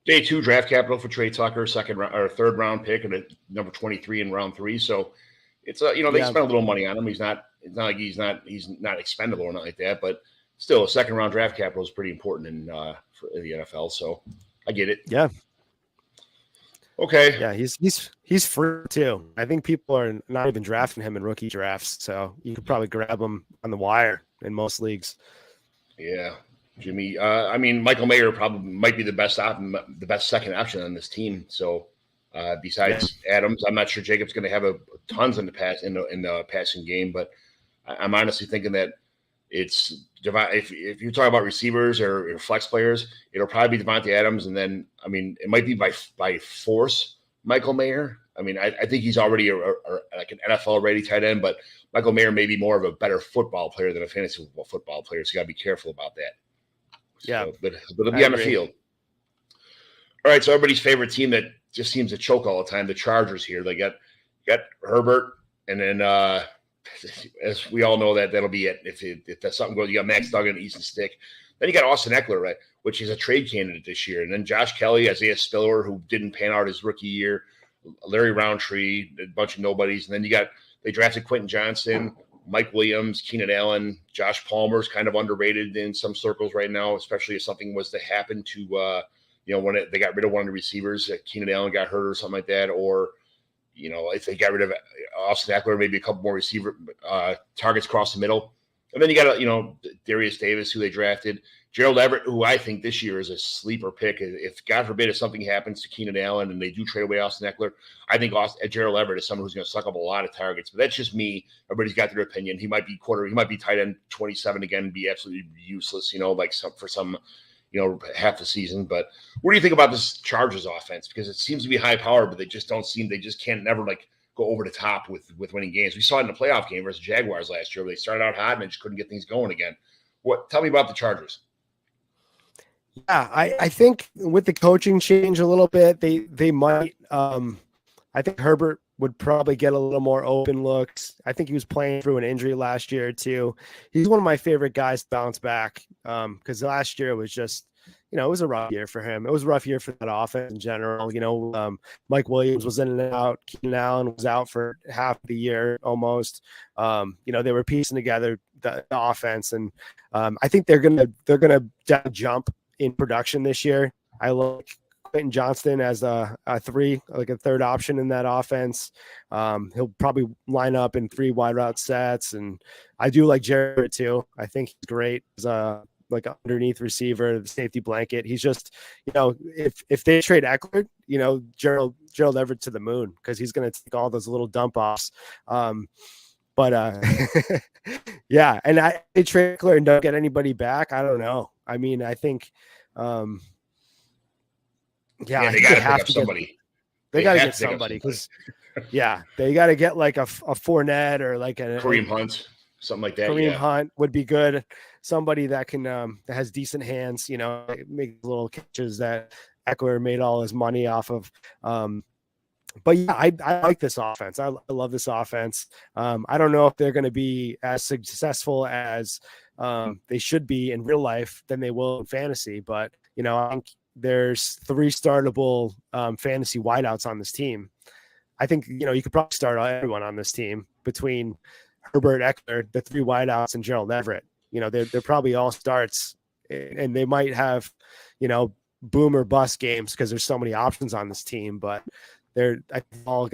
Day 2 draft capital for Trey Tucker, second round or third round pick, and number 23 in round 3. So it's they spent a little money on him. It's not like he's not expendable or not like that, but still a second round draft capital is pretty important in the NFL. So I get it. Yeah. Okay. Yeah, he's free too. I think people are not even drafting him in rookie drafts, so you could probably grab him on the wire in most leagues. Yeah. Jimmy, Michael Mayer probably might be the best second option on this team. So, besides Adams, I'm not sure Jacob's going to have tons in the passing game, but I'm honestly thinking that it's if you're talking about receivers or flex players, it'll probably be Devontae Adams, and then it might be by force Michael Mayer. I think he's already like an NFL ready tight end, but Michael Mayer may be more of a better football player than a fantasy football player, so you got to be careful about that. Yeah, so, but it'll be on the field. All right, so everybody's favorite team that just seems to choke all the time, the Chargers here. They got Herbert, and then as we all know that'll be it. If that's something goes, you got Max Duggan, Easton Stick. Then you got Austin Eckler, right, which is a trade candidate this year. And then Josh Kelly, Isaiah Spiller, who didn't pan out his rookie year, Larry Roundtree, a bunch of nobodies. And then they drafted Quentin Johnson, Mike Williams, Keenan Allen, Josh Palmer's kind of underrated in some circles right now, especially if something was to happen to, when they got rid of one of the receivers, Keenan Allen got hurt or something like that, or, if they got rid of Austin Eckler, maybe a couple more receiver targets across the middle. And then you got, Darius Davis, who they drafted, Gerald Everett, who I think this year is a sleeper pick. If God forbid, if something happens to Keenan Allen and they do trade away Austin Eckler, I think Gerald Everett is someone who's going to suck up a lot of targets. But that's just me. Everybody's got their opinion. He might be tight end 27 again and be absolutely useless, for some half the season. But what do you think about this Chargers offense? Because it seems to be high power, but they just can't never go over the top with winning games. We saw it in the playoff game versus Jaguars last year where they started out hot and they just couldn't get things going again. Tell me about the Chargers. Yeah, I think with the coaching change a little bit, they might. I think Herbert would probably get a little more open looks. I think he was playing through an injury last year too. He's one of my favorite guys to bounce back because last year was just, it was a rough year for him. It was a rough year for that offense in general. Mike Williams was in and out. Keenan Allen was out for half the year almost. They were piecing together the offense, and I think they're gonna jump in production this year. I like Quentin Johnston as a three, like a third option in that offense. He'll probably line up in 3 wide route sets, and I do like Jarrett too. I think he's great as a like underneath receiver, the safety blanket. He's just, if they trade Eckler, Gerald Everett to the moon, because he's going to take all those little dump offs. Yeah, and they trade Eckler and don't get anybody back. I don't know. I mean, I think, they got to pick up somebody. They got to get somebody because, they got to get like a Fournette or like a Kareem Hunt, something like that. Kareem Hunt would be good. Somebody that can that has decent hands, make little catches that Eckler made all his money off of. But yeah, I like this offense. I love this offense. I don't know if they're going to be as successful as they should be in real life than they will in fantasy. But I think there's 3 startable fantasy wideouts on this team. I think you could probably start everyone on this team between Herbert, Eckler, the 3 wideouts, and Gerald Everett. They're probably all starts, and they might have, boom or bust games because there's so many options on this team, but they're all,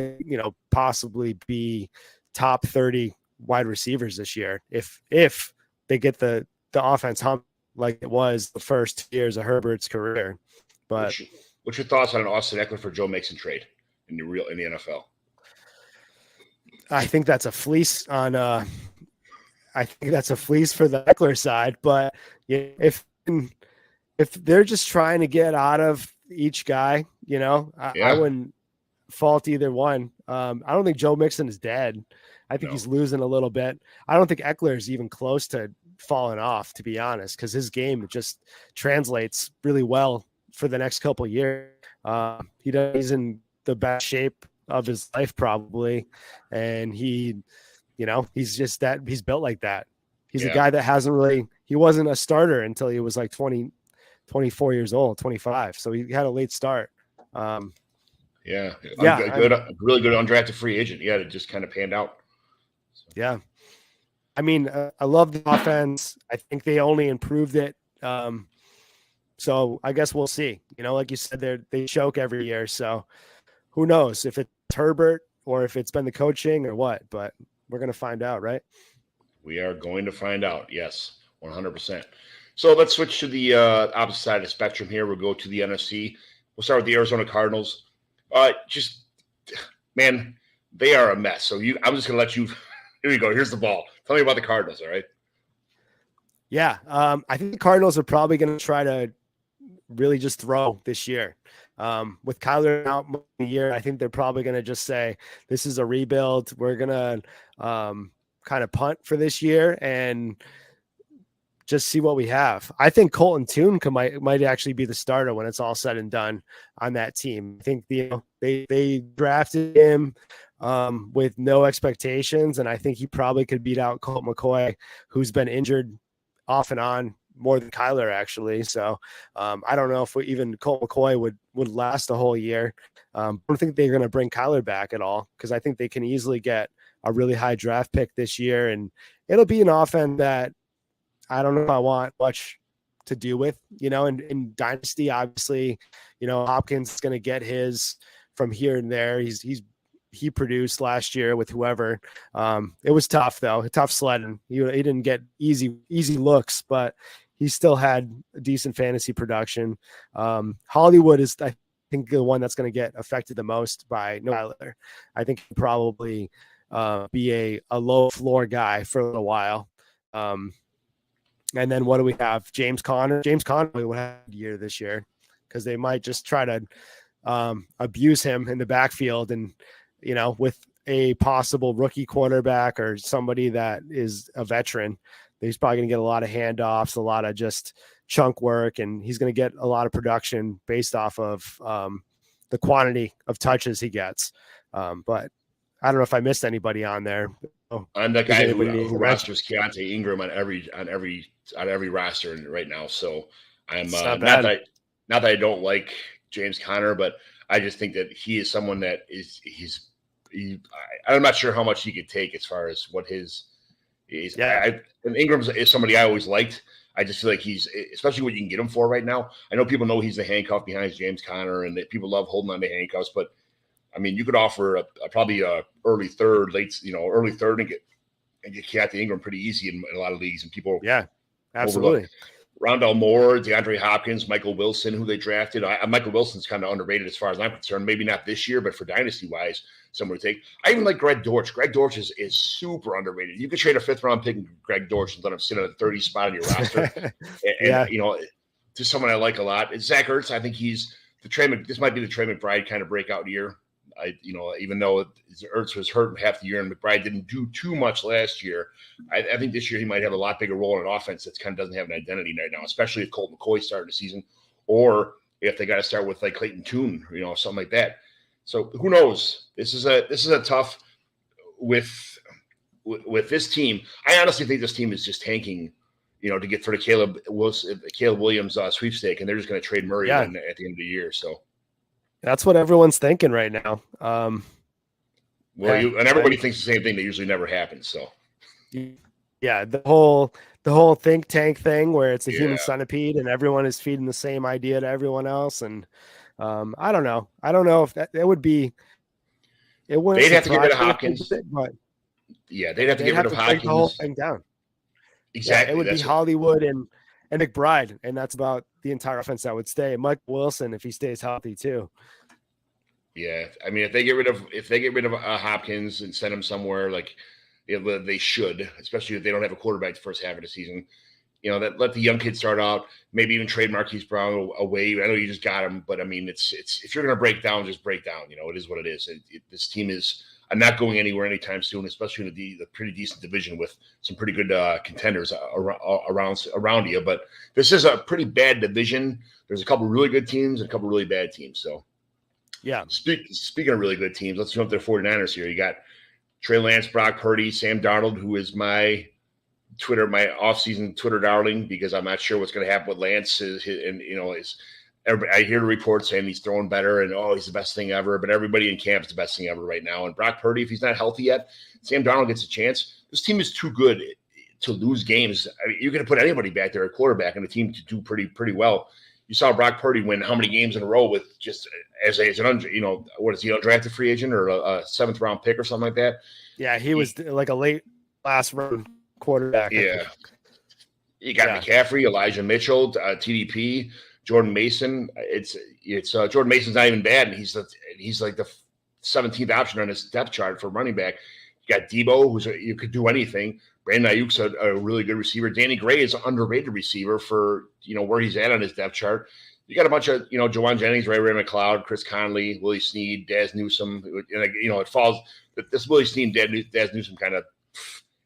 possibly be top 30 wide receivers this year. If they get the offense hump like it was the first 2 years of Herbert's career. But what's your thoughts on an Austin Eckler for Joe Mixon trade in the NFL? I think that's a fleece on, I think that's a fleece for the Eckler side, but if they're just trying to get out of each guy, I wouldn't fault either one. I don't think Joe Mixon is dead. I think he's losing a little bit. I don't think Eckler is even close to falling off, to be honest, because his game just translates really well for the next couple of years. He's in the best shape of his life probably, and he's just that he's built like that. He's a guy that he wasn't a starter until he was like 24 years old, 25. So he had a late start. Really good undrafted free agent. Yeah, it just kind of panned out. Yeah. I mean, I love the offense. I think they only improved it. So I guess we'll see. Like you said, they choke every year. So who knows if it's Herbert or if it's been the coaching or what, but we're going to find out, right? We are going to find out. Yes, 100%. So let's switch to the opposite side of the spectrum here. We'll go to the NFC. We'll start with the Arizona Cardinals. Man, they are a mess. So I'm just going to let you – here you go. Here's the ball. Tell me about the Cardinals, all right? Yeah, I think the Cardinals are probably going to try to really just throw this year. With Kyler out the year, I think they're probably going to just say, this is a rebuild. We're going to kind of punt for this year and just see what we have. I think Colton Tune might actually be the starter when it's all said and done on that team. I think they drafted him with no expectations, and I think he probably could beat out Colt McCoy, who's been injured off and on more than Kyler actually. So I don't know if even Colt McCoy would last a whole year. I don't think they're going to bring Kyler back at all, because I think they can easily get a really high draft pick this year, and it'll be an offense that I don't know if I want much to do with, in Dynasty. Obviously, Hopkins is going to get his from here and there. He produced last year with whoever. It was tough though, tough sledding. He didn't get easy looks, but he still had a decent fantasy production. Hollywood is, I think, the one that's going to get affected the most by Tyler. I think he'll probably be a low floor guy for a little while. And then what do we have? James Conner. James Conner will have a year this year, because they might just try to abuse him in the backfield, and with a possible rookie quarterback or somebody that is a veteran, he's probably going to get a lot of handoffs, a lot of just chunk work, and he's going to get a lot of production based off of the quantity of touches he gets. But I don't know if I missed anybody on there. I'm the guy who rosters Keontae Ingram on every roster right now. So I'm It's not bad. that I don't like James Conner, but I just think that he is someone that I'm not sure how much he could take as far as what his is. Yeah. And Ingram's is somebody I always liked. I just feel like he's, especially what you can get him for right now. I know people know he's the handcuff behind James Conner, and that people love holding on to handcuffs. But I mean, you could offer probably a early third, and get Kathy Ingram pretty easy in a lot of leagues, and people Absolutely. overlook. Rondell Moore, DeAndre Hopkins, Michael Wilson, who they drafted. Michael Wilson's kind of underrated as far as I'm concerned. Maybe not this year, but for dynasty-wise, someone to take. I even like Greg Dortch. Greg Dortch is super underrated. You could trade a fifth-round pick in Greg Dortch and let him sit on a 30 spot on your roster. and just someone I like a lot. And Zach Ertz, I think he's this might be the Trey McBride kind of breakout year. Even though Ertz was hurt half the year and McBride didn't do too much last year, I think this year he might have a lot bigger role in an offense that kind of doesn't have an identity right now, especially if Colt McCoy starting the season, or if they got to start with like Clayton Tune, something like that. So who knows? This is a tough with this team. I honestly think this team is just tanking, to get for the Caleb Williams sweepstake, and they're just going to trade Murray at the end of the year. So. That's what everyone's thinking right now. Everybody thinks the same thing. That usually never happens. So, yeah, the whole think tank thing where it's a human centipede and everyone is feeding the same idea to everyone else. And I don't know. I don't know if it would be. It wouldn't. They'd have to get rid of Hopkins. But they'd have to get rid of Hopkins. Break the whole thing down. Exactly. It would be Hollywood and McBride, and that's about the entire offense that would stay. Mike Wilson, if he stays healthy too. Yeah, I mean, if they get rid of Hopkins and send him somewhere, like they should, especially if they don't have a quarterback the first half of the season. That let the young kids start out. Maybe even trade Marquise Brown away. I know you just got him, but I mean, it's if you're going to break down, just break down. It is what it is. This team is not going anywhere anytime soon, especially in the pretty decent division with some pretty good contenders around you. But this is a pretty bad division. There's a couple really good teams and a couple really bad teams. So, yeah. Speaking of really good teams, let's jump to the 49ers here. You got Trey Lance, Brock Purdy, Sam Darnold, who is my offseason Twitter darling, because I'm not sure what's going to happen with Lance. I hear the reports saying he's throwing better and, he's the best thing ever. But everybody in camp is the best thing ever right now. And Brock Purdy, if he's not healthy yet, Sam Darnold gets a chance. This team is too good to lose games. I mean, you're going to put anybody back there at quarterback and the team to do pretty well. You saw Brock Purdy win how many games in a row with just as an what is he, undrafted free agent or a seventh round pick or something like that? Yeah, he was like a late last round quarterback. Yeah. You got McCaffrey, Elijah Mitchell, TDP, Jordan Mason. It's Jordan Mason's not even bad, and he's like the 17th option on his depth chart for running back. You got Debo, you could do anything. Brandon Ayuk's a really good receiver. Danny Gray is an underrated receiver for where he's at on his depth chart. You got a bunch of Jawan Jennings, Ray McLeod, Chris Conley, Willie Snead, Daz Newsome. It falls. This Willie Snead, Daz Newsome kind of.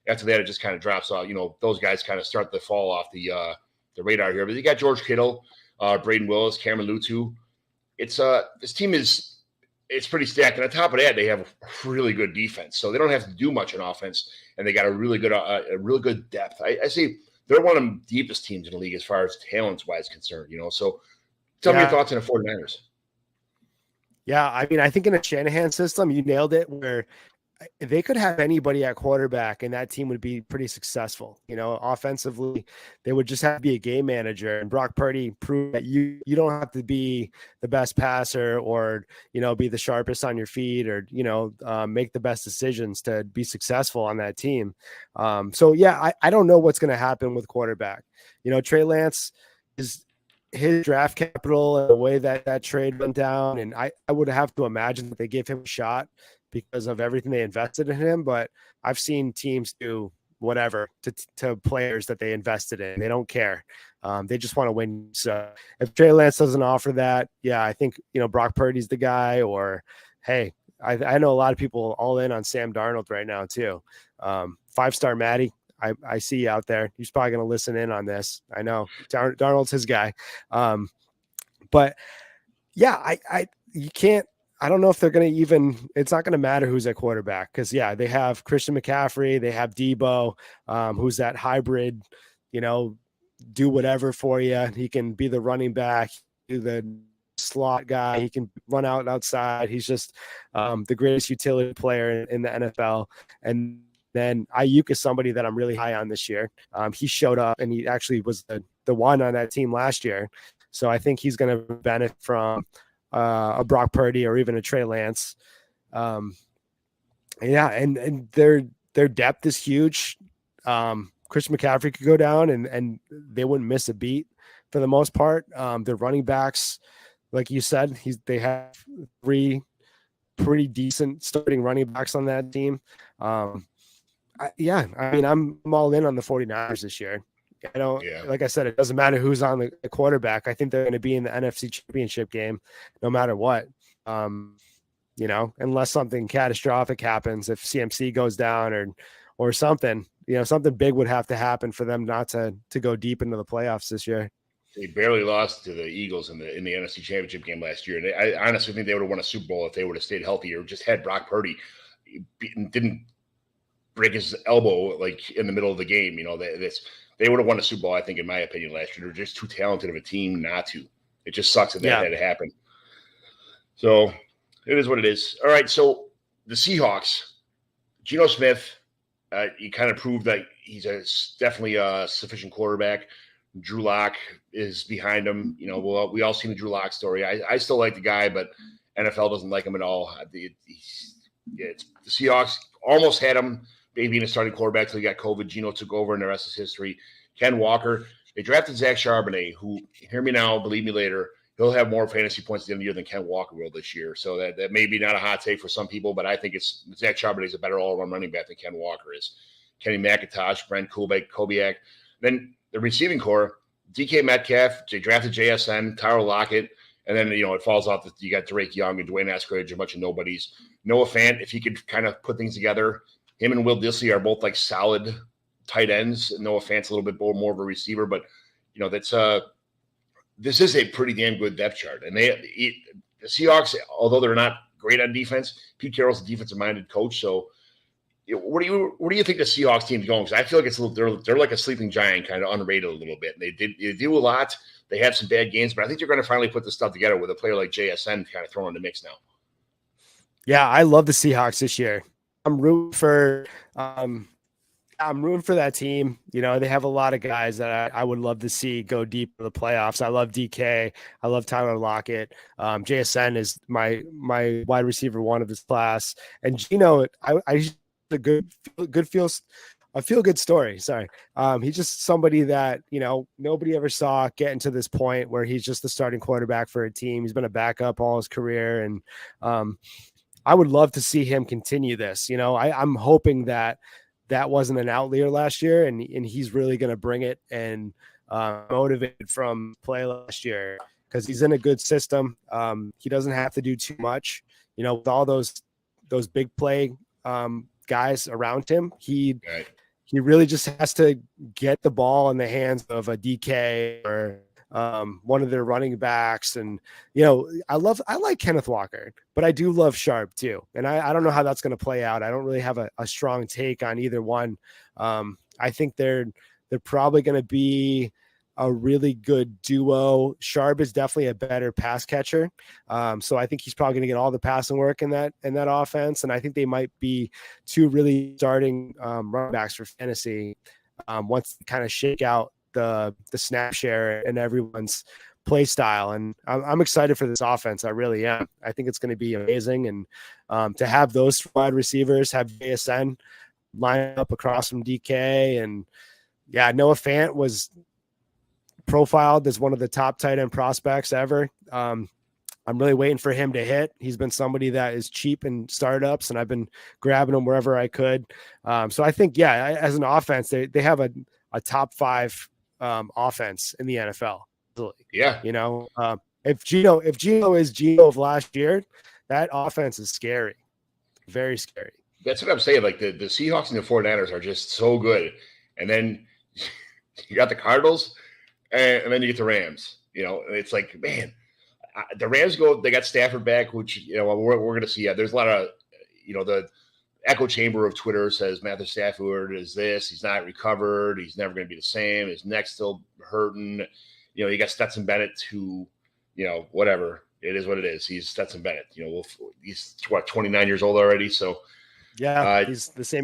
After that, it just kind of drops off. Those guys kind of start to fall off the radar here. But you got George Kittle, Braden Willis, Cameron Lutu. This team it's pretty stacked. And on top of that, they have a really good defense, so they don't have to do much on offense, and they got a really good depth. I see they're one of the deepest teams in the league as far as talents wise concerned. So tell me your thoughts on the 49ers. Yeah, I mean, I think in a Shanahan system, you nailed it, where they could have anybody at quarterback and that team would be pretty successful. Offensively, they would just have to be a game manager, and Brock Purdy proved that you don't have to be the best passer or, be the sharpest on your feet or, make the best decisions to be successful on that team. I don't know what's going to happen with quarterback. Trey Lance is his draft capital and the way that trade went down. And I would have to imagine that they gave him a shot because of everything they invested in him. But I've seen teams do whatever to players that they invested in. They don't care. They just want to win. So if Trey Lance doesn't offer that, I think, Brock Purdy's the guy. Or, hey, I know a lot of people all in on Sam Darnold right now too. 5-star Maddie, I see you out there. He's probably going to listen in on this. I know Darnold's his guy. But yeah, you can't. I don't know if they're going to even, it's not going to matter who's at quarterback because, they have Christian McCaffrey, they have Debo, who's that hybrid, do whatever for you. He can be the running back, do the slot guy. He can run out and outside. He's just the greatest utility player in the NFL. And then Ayuk is somebody that I'm really high on this year. He showed up, and he actually was the one on that team last year. So I think he's going to benefit from a Brock Purdy or even a Trey Lance. Yeah, and their depth is huge. Chris McCaffrey could go down, and they wouldn't miss a beat for the most part. Their running backs, like you said, they have 3 pretty decent starting running backs on that team. I'm all in on the 49ers this year. Like I said, it doesn't matter who's on the quarterback. I think they're going to be in the NFC Championship game no matter what. Unless something catastrophic happens, if CMC goes down or something, something big would have to happen for them not to go deep into the playoffs this year. They barely lost to the Eagles in the NFC Championship game last year. And I honestly think they would have won a Super Bowl if they would have stayed healthy or just had Brock Purdy didn't break his elbow like in the middle of the game. They would have won a Super Bowl, I think, in my opinion, last year. They're just too talented of a team not to. It just sucks that had to happen. So it is what it is. All right, so the Seahawks, Geno Smith, he kind of proved that he's definitely a sufficient quarterback. Drew Lock is behind him. We all seen the Drew Lock story. I still like the guy, but NFL doesn't like him at all. The Seahawks almost had him being a starting quarterback till he got COVID. Geno took over, and the rest is history. Ken Walker, they drafted Zach Charbonnet, who, hear me now, believe me later, he'll have more fantasy points at the end of the year than Ken Walker will this year. So that may be not a hot take for some people, but I think Zach Charbonnet is a better all-around running back than Ken Walker is. Kenny McIntosh, Brent Kubiak. Then the receiving core, DK Metcalf, they drafted JSN, Tyler Lockett, and then, it falls off that you got Drake Young and Dwayne Askridge, a bunch of nobodies. Noah Fant, if he could kind of put things together, him and Will Dissly are both like solid tight ends. Noah Fant's a little bit more of a receiver, but this is a pretty damn good depth chart. And the Seahawks, although they're not great on defense, Pete Carroll's a defensive-minded coach. So, where do you think the Seahawks team's going? Because I feel like they're like a sleeping giant, kind of underrated a little bit. And they do a lot. They have some bad games, but I think they're going to finally put this stuff together with a player like JSN kind of thrown in the mix now. Yeah, I love the Seahawks this year. I'm rooting for that team. They have a lot of guys that I would love to see go deep in the playoffs. I love DK. I love Tyler Lockett. JSN is my wide receiver one of this class. And Geno, I a feel good story. Sorry. He's just somebody that, nobody ever saw get into this point where he's just the starting quarterback for a team. He's been a backup all his career. And I would love to see him continue this. I'm hoping that wasn't an outlier last year, and he's really going to bring it and motivated from play last year because he's in a good system. He doesn't have to do too much, with all those big play guys around him. He really just has to get the ball in the hands of a DK or one of their running backs. And, I like Kenneth Walker, but I do love Sharp too. And I don't know how that's going to play out. I don't really have a strong take on either one. I think they're probably going to be a really good duo. Sharp is definitely a better pass catcher. So I think he's probably going to get all the passing work in that offense. And I think they might be 2 really starting running backs for fantasy once they kind of shake out the snap share and everyone's play style. And I'm excited for this offense. I really am. I think it's going to be amazing. And to have those wide receivers, have JSN line up across from DK. And Noah Fant was profiled as one of the top tight end prospects ever. I'm really waiting for him to hit. He's been somebody that is cheap in startups, and I've been grabbing him wherever I could. So I think, as an offense, they have a top 5 offense in the NFL. Yeah. If Geno is Geno of last year, that offense is scary. Very scary. That's what I'm saying. Like the Seahawks and the 49ers are just so good. And then you got the Cardinals and then you get the Rams. It's like, man, the Rams they got Stafford back, which, we're going to see. There's a lot of, echo chamber of Twitter says Matthew Stafford is this. He's not recovered. He's never going to be the same. His neck's still hurting. You know, you got Stetson Bennett who, you know, whatever. It is what it is. He's Stetson Bennett. You know, he's 29 years old already. So yeah, he's the same